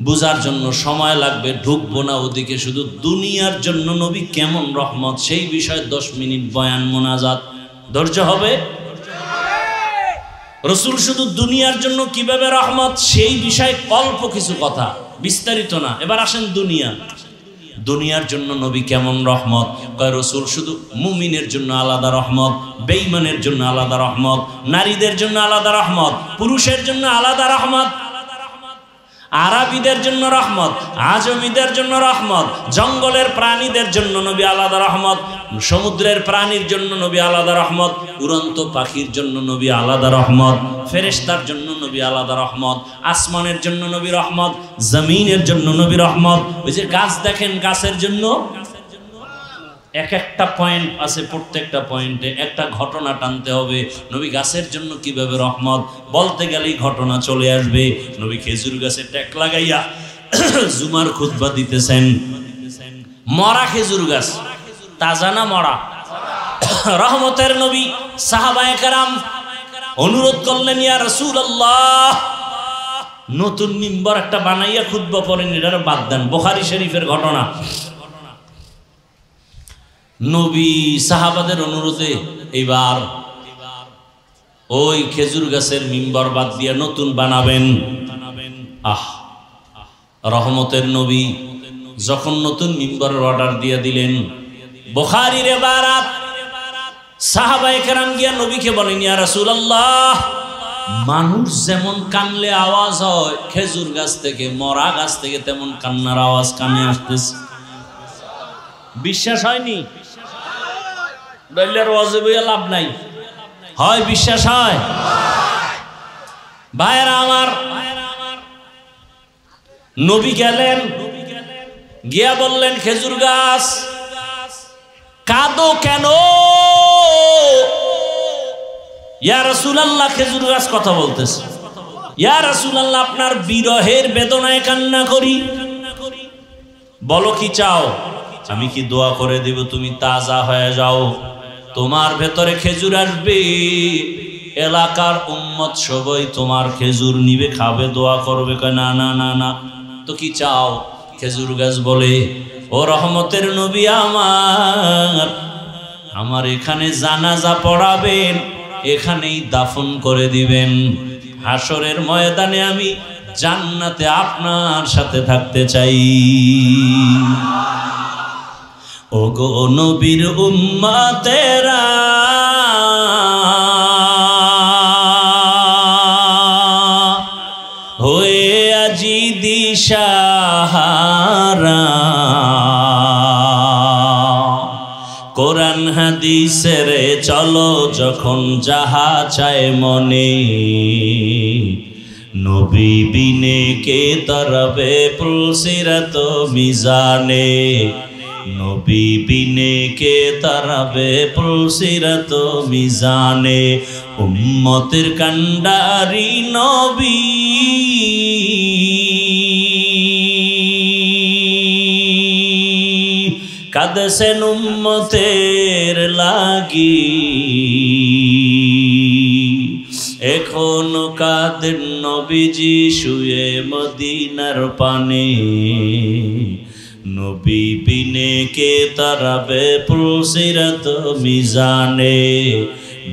বুঝার জন্য সময় লাগবে, ঢুকবো না ওদিকে। শুধু দুনিয়ার জন্য নবী কেমন রহমত সেই বিষয়ে 10 মিনিট বয়ান মোনাজাত ধৈর্য হবে। রসুল শুধু দুনিয়ার জন্য কিভাবে রহমত সেই বিষয়ে অল্প কিছু কথা, বিস্তারিত না। এবার আসেন দুনিয়ার জন্য নবী কেমন রহমত। কয় রসুল শুধু মুমিনের জন্য আলাদা রহমত, বেঈমানের জন্য আলাদা রহমত, নারীদের জন্য আলাদা রহমত, পুরুষের জন্য আলাদা রহমত, আরবীদের জন্য রহমত, আজমিদের জন্য রহমত, জঙ্গলের প্রাণীদের জন্য নবী আলাদা রহমত, সমুদ্রের প্রাণীর জন্য নবী আলাদা রহমত, উড়ন্ত পাখির জন্য নবী আলাদা রহমত, ফেরেশতার জন্য নবী আলাদা রহমত, আসমানের জন্য নবী রহমত, জমিনের জন্য নবী রহমত। ওই যে গাছ দেখেন, গাছের জন্য এক একটা পয়েন্ট আছে, প্রত্যেকটা পয়েন্টে একটা ঘটনা টানতে হবে। নবী গাছের জন্য কিভাবে রহমত বলতে গেলেই ঘটনা চলে আসবে। নবী খেজুর গাছে ট্যাক লাগাইয়া জুমার খুতবা দিতেছেন, মরা খেজুর গাছ, তাজা না মরা? রহমতের নবী সাহাবায়ে কেরাম অনুরোধ করলেন, ইয়া রাসূলুল্লাহ, নতুন মিম্বর একটা বানাইয়া খুতবা পড়েন, এটার বাদ দেন। বুখারী শরীফের ঘটনা। নবী সাহাবাদের অনুরোধে এইবার ওই খেজুর গাছের মিম্বর বাদ দিয়ে নতুন বানাবেন। রহমতের নবী যখন নতুন মিম্বরের অর্ডার দিয়ে দিলেন, বুখারীর ইবারাত, সাহাবায়ে কেরাম গিয়া নবীকে বলেন, ইয়া রাসূলুল্লাহ, মানুষ যেমন কানলে আওয়াজ হয় খেজুর গাছ থেকে, মরা গাছ থেকে তেমন কান্নার আওয়াজ কানে আসতেছে। বিশ্বাস হয়নি? দলিলের ওয়াজিব লাভ নাই, হয় বিশ্বাস হয়? ভাইরা আমার, নবী গেলেন, গিয়া বললেন, খেজুর গাছ কাঁদো কেন? ইয়া রাসূলুল্লাহ, খেজুর গাছ কথা বলতেছে। ইয়া রাসূলুল্লাহ, আপনার বিরহের বেদনায় কান্না করি। বলো কি চাও? আমি কি দোয়া করে দেব তুমি তাজা হয়ে যাও? তোমার ভেতরে খেজুর আসবে, এলাকার উম্মত সবাই তোমার খেজুর নিবে, খাবে, দোয়া করবে। না না না না, তো কি চাও? খেজুর গাছ বলে, ও রহমতের নবী, আমার এখানে জানাজা পড়াবেন, এখানেই দাফন করে দিবেন। হাসরের ময়দানে আমি জান্নাতে আপনার সাথে থাকতে চাই। ওগো নবীর উম্মতেরা, হয়ে আজি দিশাহারা, কোরআন হাদিসের চলো যখন যাহা চায় মনে, নবী বিনে কে তরবে পুলসিরাত মিজানে, নবী বিনে কে তরবে পুলসিরাত মিজানে। উম্মতের কান্ডারি নবী, কাঁদছেন উম্মতের লাগি, এখনো কাঁদেন নবীজি শুয়ে মদিনার পানে, নবী বিনে কে তারাবে পুলসিরাত মিজানে,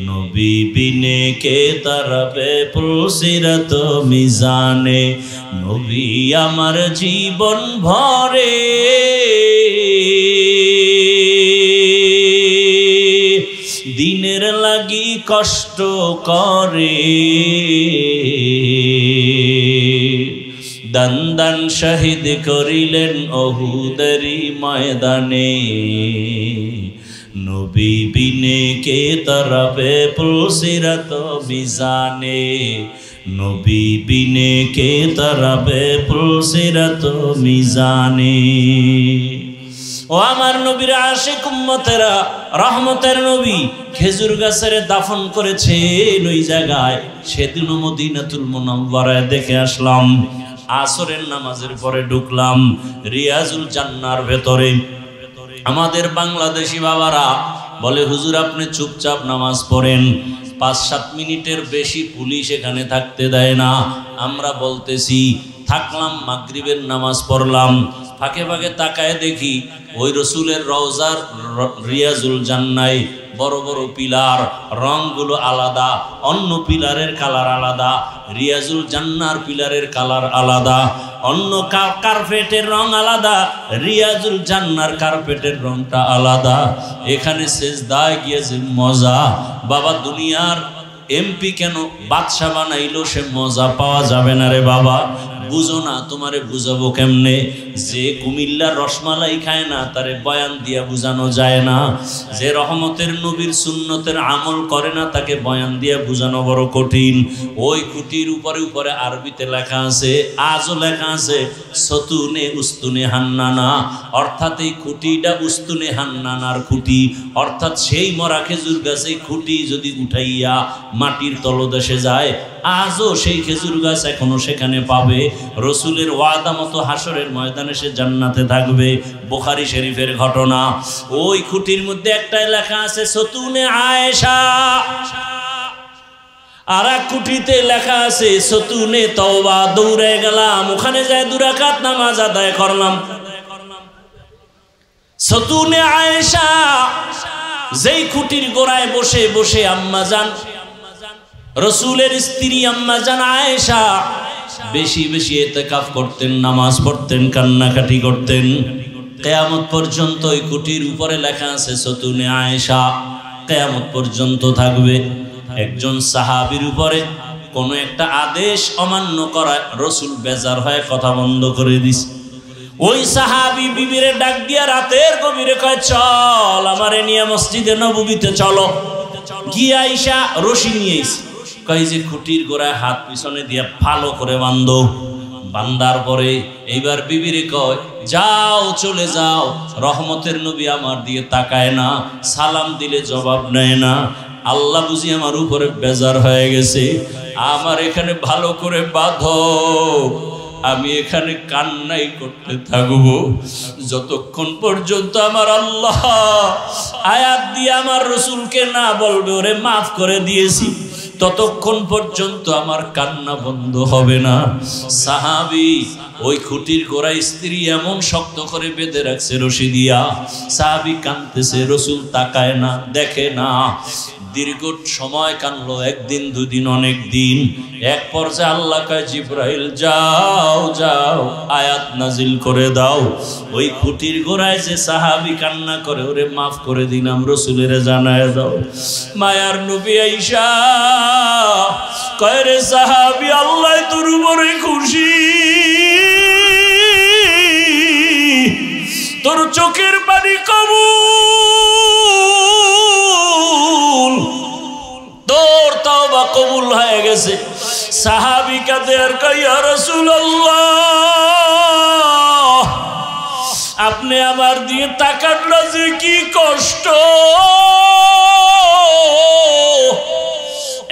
নবী বিনে কে তারাবে পুলসিরাত মিজানে। নবী আমার জীবন ভরে দিনের লাগি কষ্ট করে, দান দান শহীদ করিলেন উহুদেরই ময়দানে, নবী বিনে কে তরবে পুলসিরাত মিজানে, নবী বিনে কে তরবে পুলসিরাত মিজানে। ও আমার নবীর আশিক উম্মতেরা, রহমতের নবী খেজুর গাছের দাফন করেছেন ওই জায়গায়। সেদিন মদিনাতুল মুনাওয়ারায় দেখে আসলাম। আসরের নামাজের পরে ঢুকলাম রিয়াজুল জান্নার ভেতরে। আমাদের বাংলাদেশি বাবারা বলে, হুজুর আপনি চুপচাপ নামাজ পড়েন, 5-7 মিনিটের বেশি পুলিশ এখানে থাকতে দেয় না। আমরা বলতেছি থাকলাম, মাগরিবের নামাজ পড়লাম, ফাঁকে ফাঁকে তাকায় দেখি ওই রসুলের রওজার রিয়াজুল জান্নায় বড় বড় পিলার, রংগুলো আলাদা, অন্য পিলারের কালার আলাদা, রিয়াজুল জান্নার পিলারের কালার আলাদা, অন্য কার্পেটের রং আলাদা, রিয়াজুল জান্নার কার্পেটের রংটা আলাদা। এখানে সেজদায় গিয়েছে মজা। বাবা, দুনিয়ার এমপি কেন বাদশা বানাইলো, সে মজা পাওয়া যাবে না রে বাবা। বুঝো না, তোমারে বুঝাবো কেমনে? যে কুমিল্লার রসমালাই খায় না তারে বয়ান দিয়া বুঝানো যায় না। যে রহমতের নবীর সুন্নতের আমল করে না তাকে বয়ান দিয়া বুঝানো বড় কঠিন। ওই খুঁটির উপরে উপরে আরবিতে লেখা আছে, আজও লেখা আছে সতুনে উস্তুনে হান্নানা, অর্থাৎ এই খুঁটিটা উস্তুনে হান্নানার খুঁটি, অর্থাৎ সেই মরা খেজুর গাছে খুঁটি যদি উঠাইয়া মাটির তলদেশে যায়, আজও সেই খেজুর গাছ এখনো সেখানে পাবে। রসুলের ওয়াদা মতো হাসরের ময়দানে সে জান্নাতে থাকবে। বুখারী শরীফের ঘটনা। ওই খুঁটির মধ্যে একটাই লেখা আছে সতুনে আয়েশা, আর এক খুঁটিতে লেখা আছে সতুনে তওবা। দৌড়ে গেলাম, ওখানে যায় 2 রাকাত নামাজ আদায় করলাম। সতুনে আয়েশা, যেই খুঁটির গোড়ায় বসে বসে আম্মাজান রসুলের স্ত্রী আম্মাজান আয়েশা বেশি বেশি ইতিকাফ করতেন, নামাজ পড়তেন, কান্নাকাটি করতেন। কিয়ামত পর্যন্ত ওই খুঁটির উপরে লেখা আছে সতুনে আয়েশা, কিয়ামত পর্যন্ত থাকবে। একজন সাহাবীর উপরে কোনো একটা আদেশ অমান্য করায় রসুল বেজার হয়ে কথা বন্ধ করে দিস। ওই সাহাবী বিবিরে ডাক দিয়া রাতের গভীরে কয়, চল আমারে নিয়ে মসজিদে নববীতে চলো। গিয়া আয়েশা রশি নিয়ে এসে কয় যে খুঁটির গোড়ায় হাত পিছনে দিয়া ভালো করে বান্ধো। বান্দার পরে এইবার বিবিরে কয়, যাও চলে যাও। রহমতের নবী আমার দিয়ে তাকায় না, সালাম দিলে জবাব নেয় না। আল্লাহ বুঝি আমার উপরে বেজার হয়ে গেছে। আমার এখানে ভালো করে বাঁধো, আমি এখানে কান্নাই করতে থাকবো যতক্ষণ পর্যন্ত আমার আল্লাহ আয়াত দিয়ে আমার রসুলকে না বলবে ওরে মাফ করে দিয়েছি, ততক্ষণ পর্যন্ত আমার কান্না বন্ধ হবে না। সাহাবী ওই খুঁটির গোড়ায় স্ত্রী এমন শক্ত করে বেঁধে রাখছে রশি দিয়া, সাহাবী কাঁদতেছে, রসুল তাকায় না, দেখে না। দীর্ঘ সময় কানলো, একদিন দুদিন অনেক দিন। এক পর্যায়ে আল্লাহ কয় জিবরাইল যাও যাও আয়াত নাজিল করে দাও, ওই খুঁটির গোড়ায় যে সাহাবী কান্না করে ওরে মাফ করে দিলাম, রসুলের জানায় দাও। মায়ার নবী আয়েশা কয় রে সাহাবী আল্লাহ তোর উপরে খুশি, তোর চোখের পানি কবুল, তোর তওবা কবুল হয়ে গেছে। সাহাবী কাঁদে আর কয় ইয়া রাসূলুল্লাহ আপনি আমার দিয়ে তাকান না যে কি কষ্ট।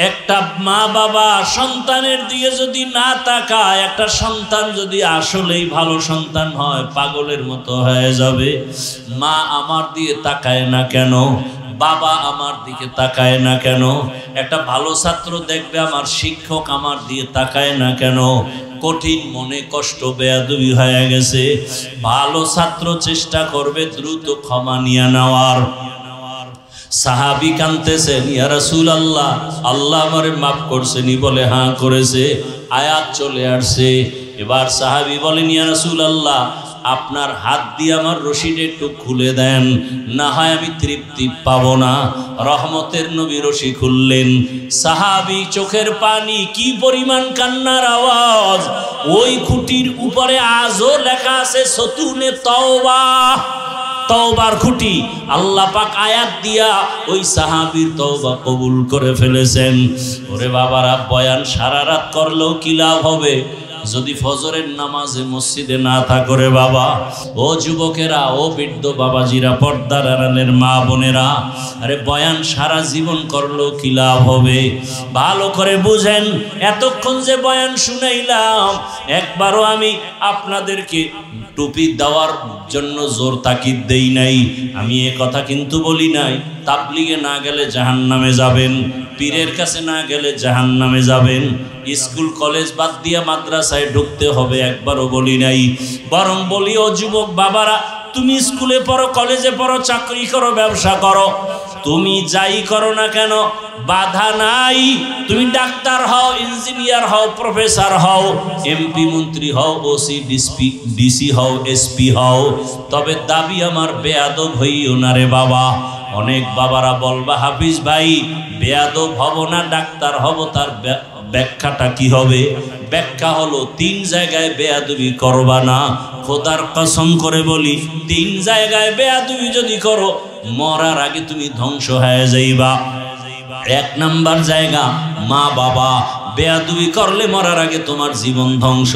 একটা মা বাবা সন্তানের দিকে যদি না তাকায়, একটা সন্তান যদি আসলেই ভালো সন্তান হয় পাগলের মতো হয়ে যাবে। মা আমার দিকে তাকায় না কেন, বাবা আমার দিকে তাকায় না কেন, একটা ভালো ছাত্র দেখবে আমার শিক্ষক আমার দিকে তাকায় না কেন, কঠিন মনে কষ্ট বেয়াদবি হয়ে গেছে। ভালো ছাত্র চেষ্টা করবে দ্রুত ক্ষমা নিয়ে নেওয়ার। সাহাবী কাঁদতেছেন, ইয়া রাসূলুল্লাহ আল্লাহ আমারে মাফ করছেনি? বলে হ্যাঁ করেছে। আয়াত চলে আসছে। এবার সাহাবী বলেন ইয়া রাসূলুল্লাহ আপনার হাত দিয়ে আমার রশিটা একটু খুলে দেন, না হয় আমি তৃপ্তি পাবো না। রহমতের নবী রশি খুললেন। সাহাবী চোখের পানি, কি পরিমাণ কান্নার আওয়াজ। ওই খুঁটির উপরে আজও লেখা আছে সতুনে তওবা, তওবার খুঁটি। আল্লাহ পাক আয়াত দিয়া ওই সাহাবীর তওবা কবুল করে ফেলেছেন। ওরে বাবারা, বয়ান সারা রাত করলেও কি লাভ হবে যদি ফজরের নামাজে মসজিদে না থাকো রে বাবা। ও যুবকেরা, ও বৃদ্ধ বাবাজিরা, পর্দার আড়ালের মা বোনেরা, আরে বয়ান সারা জীবন করলেও কি লাভ হবে? ভালো করে বুঝেন, এতক্ষণ যে বয়ান শুনাইলাম একবারও আমি আপনাদেরকে টুপি দেওয়ার জন্য জোর তাকিদ দেই নাই। আমি এ কথা কিন্তু বলি নাই তাবলিগে না গেলে জাহান্নামে যাবেন, পীরের কাছে না গেলে জাহান্নামে যাবেন, স্কুল কলেজ বাদ দিয়া মাদ্রাসায় ঢুকতে হবে, একবারও বলি নাই। বরং বলি ও যুবক বাবারা, তুমি স্কুলে পড়ো, কলেজে পড়ো, চাকরি করো, ব্যবসা করো, তুমি যাই করো না কেন বাধা নাই। তুমি ডাক্তার হও, ইঞ্জিনিয়ার হও, প্রফেসর হও, এমপি মন্ত্রী হও, ওসি ডিসি হও, এসপি হও, তবে দাবি আমার বেয়াদব হইও না রে বাবা। অনেক বাবারা বলবা হাফিজ ভাই বেয়াদব হব না, ডাক্তার হব, তার ব্যাখ্যাটা কি হবে? ব্যাখ্যা হলো 3 জায়গায় বেয়াদবি করবা না। খোদার কসম করে বলি, 3 জায়গায় বেয়াদবি যদি করো মরার আগে তুমি ধ্বংস হয়ে যাইবা। 1 নাম্বার জায়গা মা বাবা, বেয়াদবি করলে মরার আগে তোমার জীবন ধ্বংস।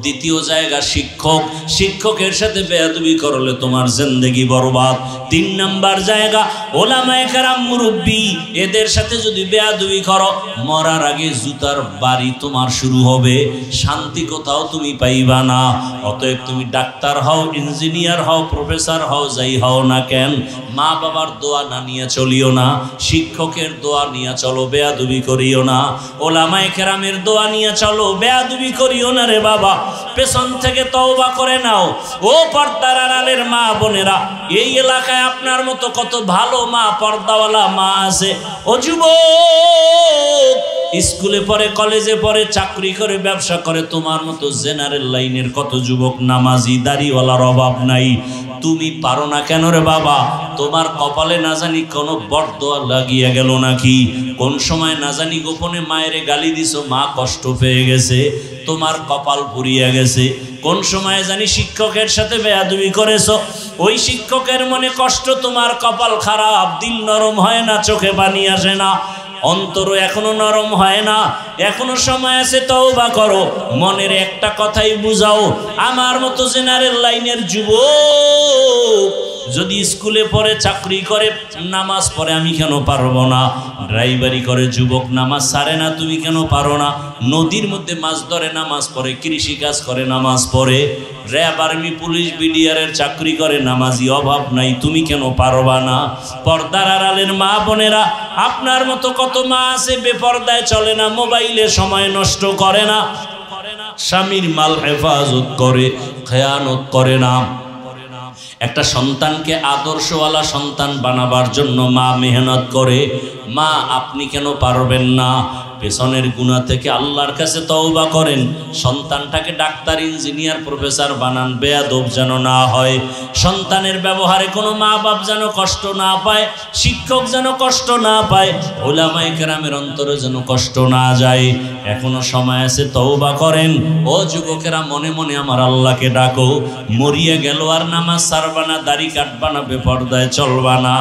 দ্বিতীয় জায়গা শিক্ষক, শিক্ষকের সাথে বেয়াদবি করলে তোমার জিন্দেগি বরবাদ। 3 নাম্বার জায়গা ওলামায়ে কেরাম, মুরব্বী, এদের সাথে যদি বেয়াদবি করো মরার আগে জুতার বাড়ি তোমার শুরু হবে, শান্তি কোথাও তুমি পাইবা না। অতএব তুমি ডাক্তার হও, ইঞ্জিনিয়ার হও, প্রফেসর হও, যাই হও না কেন, মা বাবার দোয়া না নিয়ে চলিও না, শিক্ষকের দোয়া নিয়ে চলো, বেয়াদবি করিও না। ওলামায়ে কেরামের দোয়া নিয়ে চলো, বেয়াদবি করিও না রে বাবা। পেছন থেকে তওবা করে নাও। ও পর্দার আড়ালের মা বোনেরা, এই এলাকায় আপনার মতো কত ভালো মা, পর্দাওয়ালা মা আছে। ও যুবক, স্কুলে পড়ে, কলেজে পড়ে, চাকরি করে, ব্যবসা করে, তোমার মতো জেনারেল লাইনের কত যুবক নামাজি, দাড়িওয়ালার অভাব নাই। তুমি পারো না কেন রে বাবা? তোমার কপালে না জানি কোনো বরদোয়া লাগিয়ে গেল নাকি? কোন সময় না জানি গোপনে মায়ের গালি দিছো, মা কষ্ট পেয়ে গেছে, তোমার কপাল পুড়িয়ে গেছে। কোন সময় জানি শিক্ষকের সাথে বেয়াদবি করেছো, ওই শিক্ষকের মনে কষ্ট, তোমার কপাল খারাপ, দিল নরম হয় না, চোখে পানি আসে না, অন্তর এখনো নরম হয় না। এখনো সময় আছে, তওবা করো। মনের একটা কথাই বুঝাও, আমার মতো জেনারেল লাইনের যুবক যদি স্কুলে পড়ে চাকরি করে নামাজ পড়ে আমি কেন পারবো না? ড্রাইভারি করে যুবক নামাজ ছাড়ে না, তুমি কেন পারো না? নদীর মধ্যে মাছ ধরে নামাজ পড়ে, কৃষিকাজ করে নামাজ পড়ে, র্যাব আর্মি পুলিশ বিডিআরের চাকরি করে, নামাজি অভাব নাই, তুমি কেন পারবা না? পর্দার আড়ালের মা বোনেরা, আপনার মতো কত মা আছে বেপর্দায় চলে না, মোবাইলে সময় নষ্ট করে না, স্বামীর মাল হেফাজত করে, খেয়ানত করে না। একটা সন্তানকে আদর্শওয়ালা সন্তান বানাবার জন্য মা মেহনত করে। মা আপনি কেন পারবেন না? পেছনের গুনাহ থেকে আল্লাহর কাছে তওবা করেন, সন্তানটাকে ডাক্তার, ইঞ্জিনিয়ার, প্রফেসর বানান, বেয়াদব যেন না হয়। সন্তানের ব্যবহারে কোনো মা বাপ যেন কষ্ট না পায়, শিক্ষক যেন কষ্ট না পায়, উলামায়ে কেরামের অন্তরে যেন কষ্ট না যায়। এখনো সময় আছে, তওবা করেন। ও যুবকেরা, মনে মনে আমার আল্লাহকে ডাকো। মরিয়া গেল আর নামাজ ছাড়বা না, দাড়ি কাটবা না, বেপরদায় চলবা না।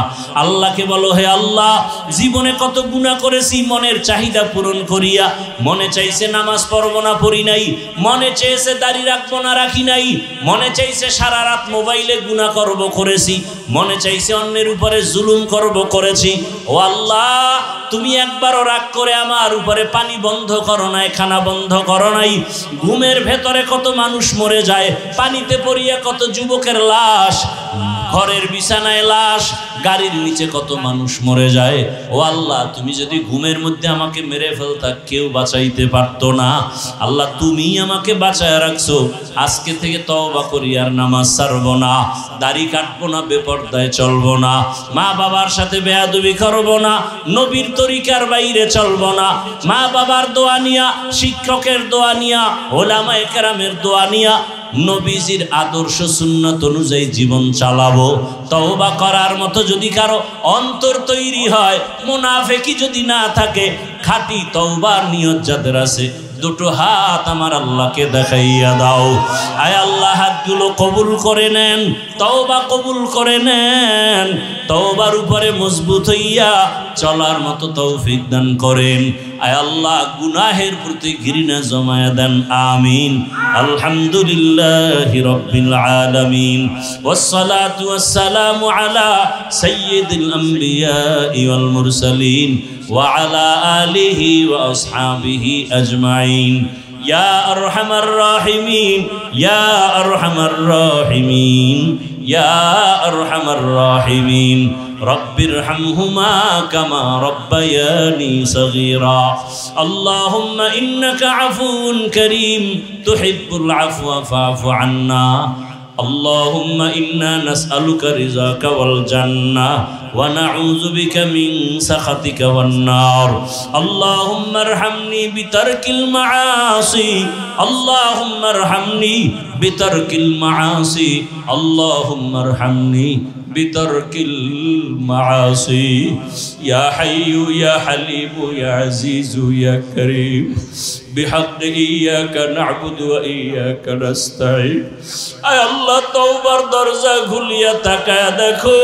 আল্লাহকে বলো, হে আল্লাহ, জীবনে কত গুনাহ করেছি, মনের চাহিদা পূরণ করিয়া। মনে চাইছে নামাজ পড়বো না, পড়ি নাই। মনে চেয়েছে দাড়ি রাখবো না, রাখি নাই। মনে চাইছে সারা রাত মোবাইলে গুনাহ করব, করেছি। মনে চাইছে অন্যের উপরে জুলুম করব, করেছি। ও আল্লাহ, তুমি একবারও রাগ করে আমার উপরে পানি বন্ধ করো নাই, খানা বন্ধ করো নাই। ঘুমের ভেতরে কত মানুষ মরে যায়, পানিতে পড়িয়া কত যুবকের লাশ, ঘরের বিছানায় লাশ, গাড়ির নিচে কত মানুষ মরে যায়। ও আল্লাহ, তুমি যদি ঘুমের মধ্যে আমাকে মেরে ফেলতা, কেউ বাঁচাইতে পারতো না। আল্লাহ, তুমি আমাকে বাঁচায় রাখছো। আজকে থেকে তওবা করি, আর নামাজ ছাড়বো না, দাড়ি কাটবো না, বেপরদায় চলবো না, মা বাবার সাথে বেয়াদবি করবো না, নবীর তরিকার বাইরে চলবো না, মা বাবার দোয়া নিয়া, শিক্ষকের দোয়া নিয়া, উলামায়ে কেরামের দোয়া নিয়া, নবীজির আদর্শ সুন্নাত অনুযায়ী জীবন চালাবো। তওবা করার মতো যদি কারো অন্তর তৈরি হয়, মুনাফিকি যদি না থাকে, খাঁটি তওবার নিয়ত যাদের আছে, দুটো হাত আমার আল্লাহকে দেখাইয়া দাও। আয় আল্লাহ, হাতগুলো কবুল করে নেন, তওবা কবুল করে নেন, তওবার উপরে মজবুত হইয়া চলার মতো তৌফিক দান করেন। আয় আল্লাহ, গুনাহের প্রতি ঘৃণা জমায়া দেন। আমিন। আলহামদুলিল্লাহি রাব্বিল আলামিন, ওয়াসসালাতু ওয়াসসালামু আলা সাইয়্যিদিল আমবিয়া ওয়াল মুরসালিন ওয়া আলা আলিহি ওয়া আসহাবিহি আজমাইন। ইয়া আরহামার রাহিমিন, ইয়া আরহামার রাহিমিন, ইয়া আরহামার রাহিমিন। রব্বিরহামহুমা কামা রব্বায়ানি সগীরা। আল্লাহুম্মা ইন্নাকা আফুউন কারীম তুহিব্বুল আফওয়া ফা'ফু আন্না। আল্লাহুম্মা ইন্না নাসআলুকা রিযাকা ওয়াল জান্নাহ ওয়া নাউযু বিকা মিন সাখাতিকা ওয়ান নার। আল্লাহুম্মা আরহামনি বিতারকিল মাআসি, আল্লাহুম্মা আরহামনি বিতারকিল মাআসি, আল্লাহুম্মা আরহামনি বিতারকিল মাআসি। ইয়া হাইয়ু ইয়া হালিমু ইয়া আজিজু ইয়া কারীম, বিহাক্কি ইয়াকা না'বুদু ওয়া ইয়াকা নাস্তাঈন। আয় আল্লাহ, তওবার দরজা খুলিয়া তাকায়া দেখো,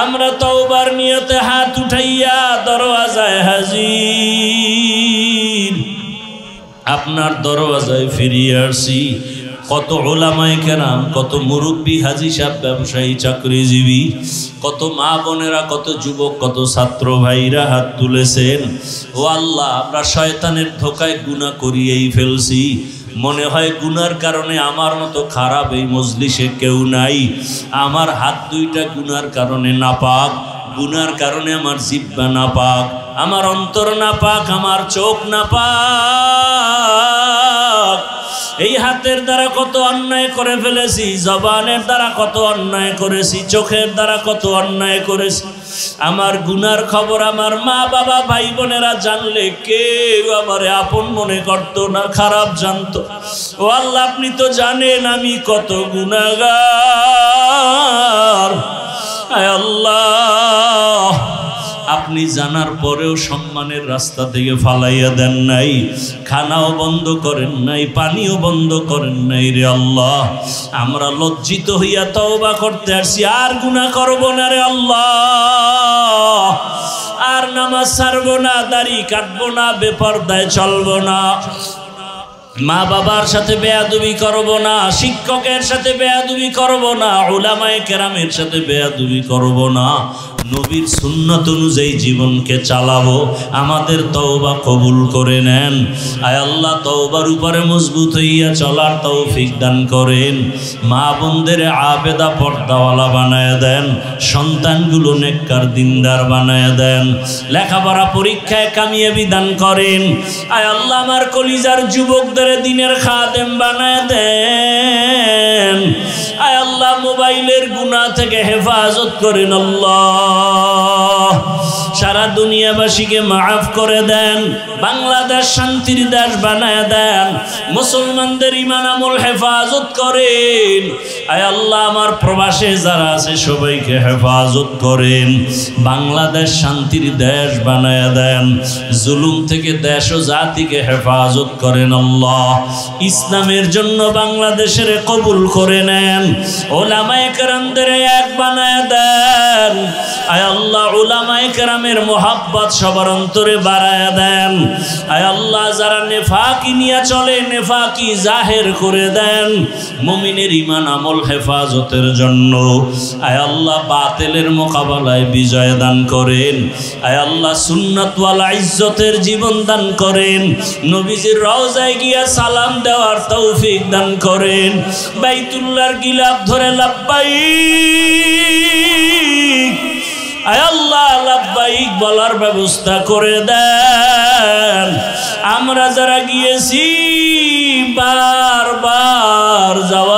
আমরা তওবার নিয়তে হাত উঠাইয়া দরওয়াজায় হাজির, আপনার দরওয়াজায় ফিরিয়ে আসি। কত উলামায়ে কেরাম, কত মুরব্বী, হাজী সাহেব, ব্যবসায়ী, চাকরিজীবী, কত মা বোনেরা, কত যুবক, কত ছাত্র ভাইরা হাত তুলেছেন। ও আল্লাহ, আমরা শয়তানের ধোকায় গুনাহ করিয়েই ফেলছি। মনে হয় গুনার কারণে আমার মতো খারাপ এই মজলিসে কেউ নাই। আমার হাত দুইটা গুনার কারণে নাপাক, গুনার কারণে আমার জিহ্বা নাপাক, আমার অন্তর নাপাক, আমার চোখ নাপাক। এই হাতের দ্বারা কত অন্যায় করে ফেলেছি, জবানের দ্বারা কত অন্যায় করেছি, চোখের দ্বারা কত অন্যায় করেছি। আমার গুনার খবর আমার মা বাবা ভাই বোনেরা জানলে কেউ আমারে আপন মনে করতো না, খারাপ জানতো। ও আল্লাহ, আপনি তো জানেন আমি কত গুনাহগার। আয় আল্লাহ, আপনি জানার পরেও সম্মানের রাস্তা থেকে ফালাইয়া দেন নাই, খানাও বন্ধ করেন নাই, পানিও বন্ধ করেন নাই। রে আল্লাহ, আমরা লজ্জিত হইয়া তওবা করতে আসছি, আর গুনাহ করব না। রে আল্লাহ, আর নামাজ ছাড়বো না, দাড়ি কাটবো না, বেপরদায় চলবো না। মা বাবার সাথে বেয়াদবি করব না, শিক্ষকের সাথে বেয়াদবি করব না, উলামায়ে কেরামের সাথে বেয়াদবি করব না, নবীর সুন্নাত অনুযায়ী জীবনকে চালাবো। আমাদের তওবা কবুল করে নেন। আয় আল্লাহ, তওবার উপরে মজবুত হইয়া চলার তৌফিক দান করেন। মা বোনদের আবেদা পর্দাওয়ালা বানায় দেন, সন্তানগুলো নেককার দিনদার বানায় দেন, লেখাপড়া পরীক্ষায় কামিয়াবি দান করেন। আয় আল্লাহ, আমার কলিজার যুবকদের দিনের খাদেম বানায় দেন। আয় আল্লাহ, মোবাইলের গুনাহ থেকে হেফাজত করেন আল্লাহ। সারা দুনিয়াবাসীকে মাফ করে দেন। বাংলাদেশ শান্তির দেশ বানায় দেন। মুসলমানদের ঈমান আমল হেফাজত করেন। আয় আল্লাহ, আমার প্রবাসে যারা আছে সবাইকে হেফাজত করেন। বাংলাদেশ শান্তির দেশ বানায় দেন। জুলুম থেকে দেশ ও জাতিকে হেফাজত করেন আল্লাহ। ইসলামের জন্য বাংলাদেশের কবুল করে নেন। উলামায়ে কেরামদের এক বানায় দেন। আয় আল্লাহ, উলামায়ে কেরামের মোহাব্বত সবার অন্তরে বাড়ায় দেন। আয় আল্লাহ, যারা নেফাকি নিয়ে চলে নেফাকি জাহের করে দেন। মুমিনের ঈমান আমল হেফাজতের জন্য আয় আল্লাহ বাতিলের মোকাবেলায় বিজয় দান করেন। আয় আল্লাহ, সুন্নাত ওয়াল ইজ্জতের জীবন দান করেন। নবীজির রওজায় গিয়া সালাম দেওয়ার তৌফিক দান করেন। বাইতুল্লাহর গিলাফ ধরে লাব্বাইক, আয় আল্লাহ লাব্বাইক বলার ব্যবস্থা করে দেন। আমরা যারা গিয়েছি বারবার যাওয়ার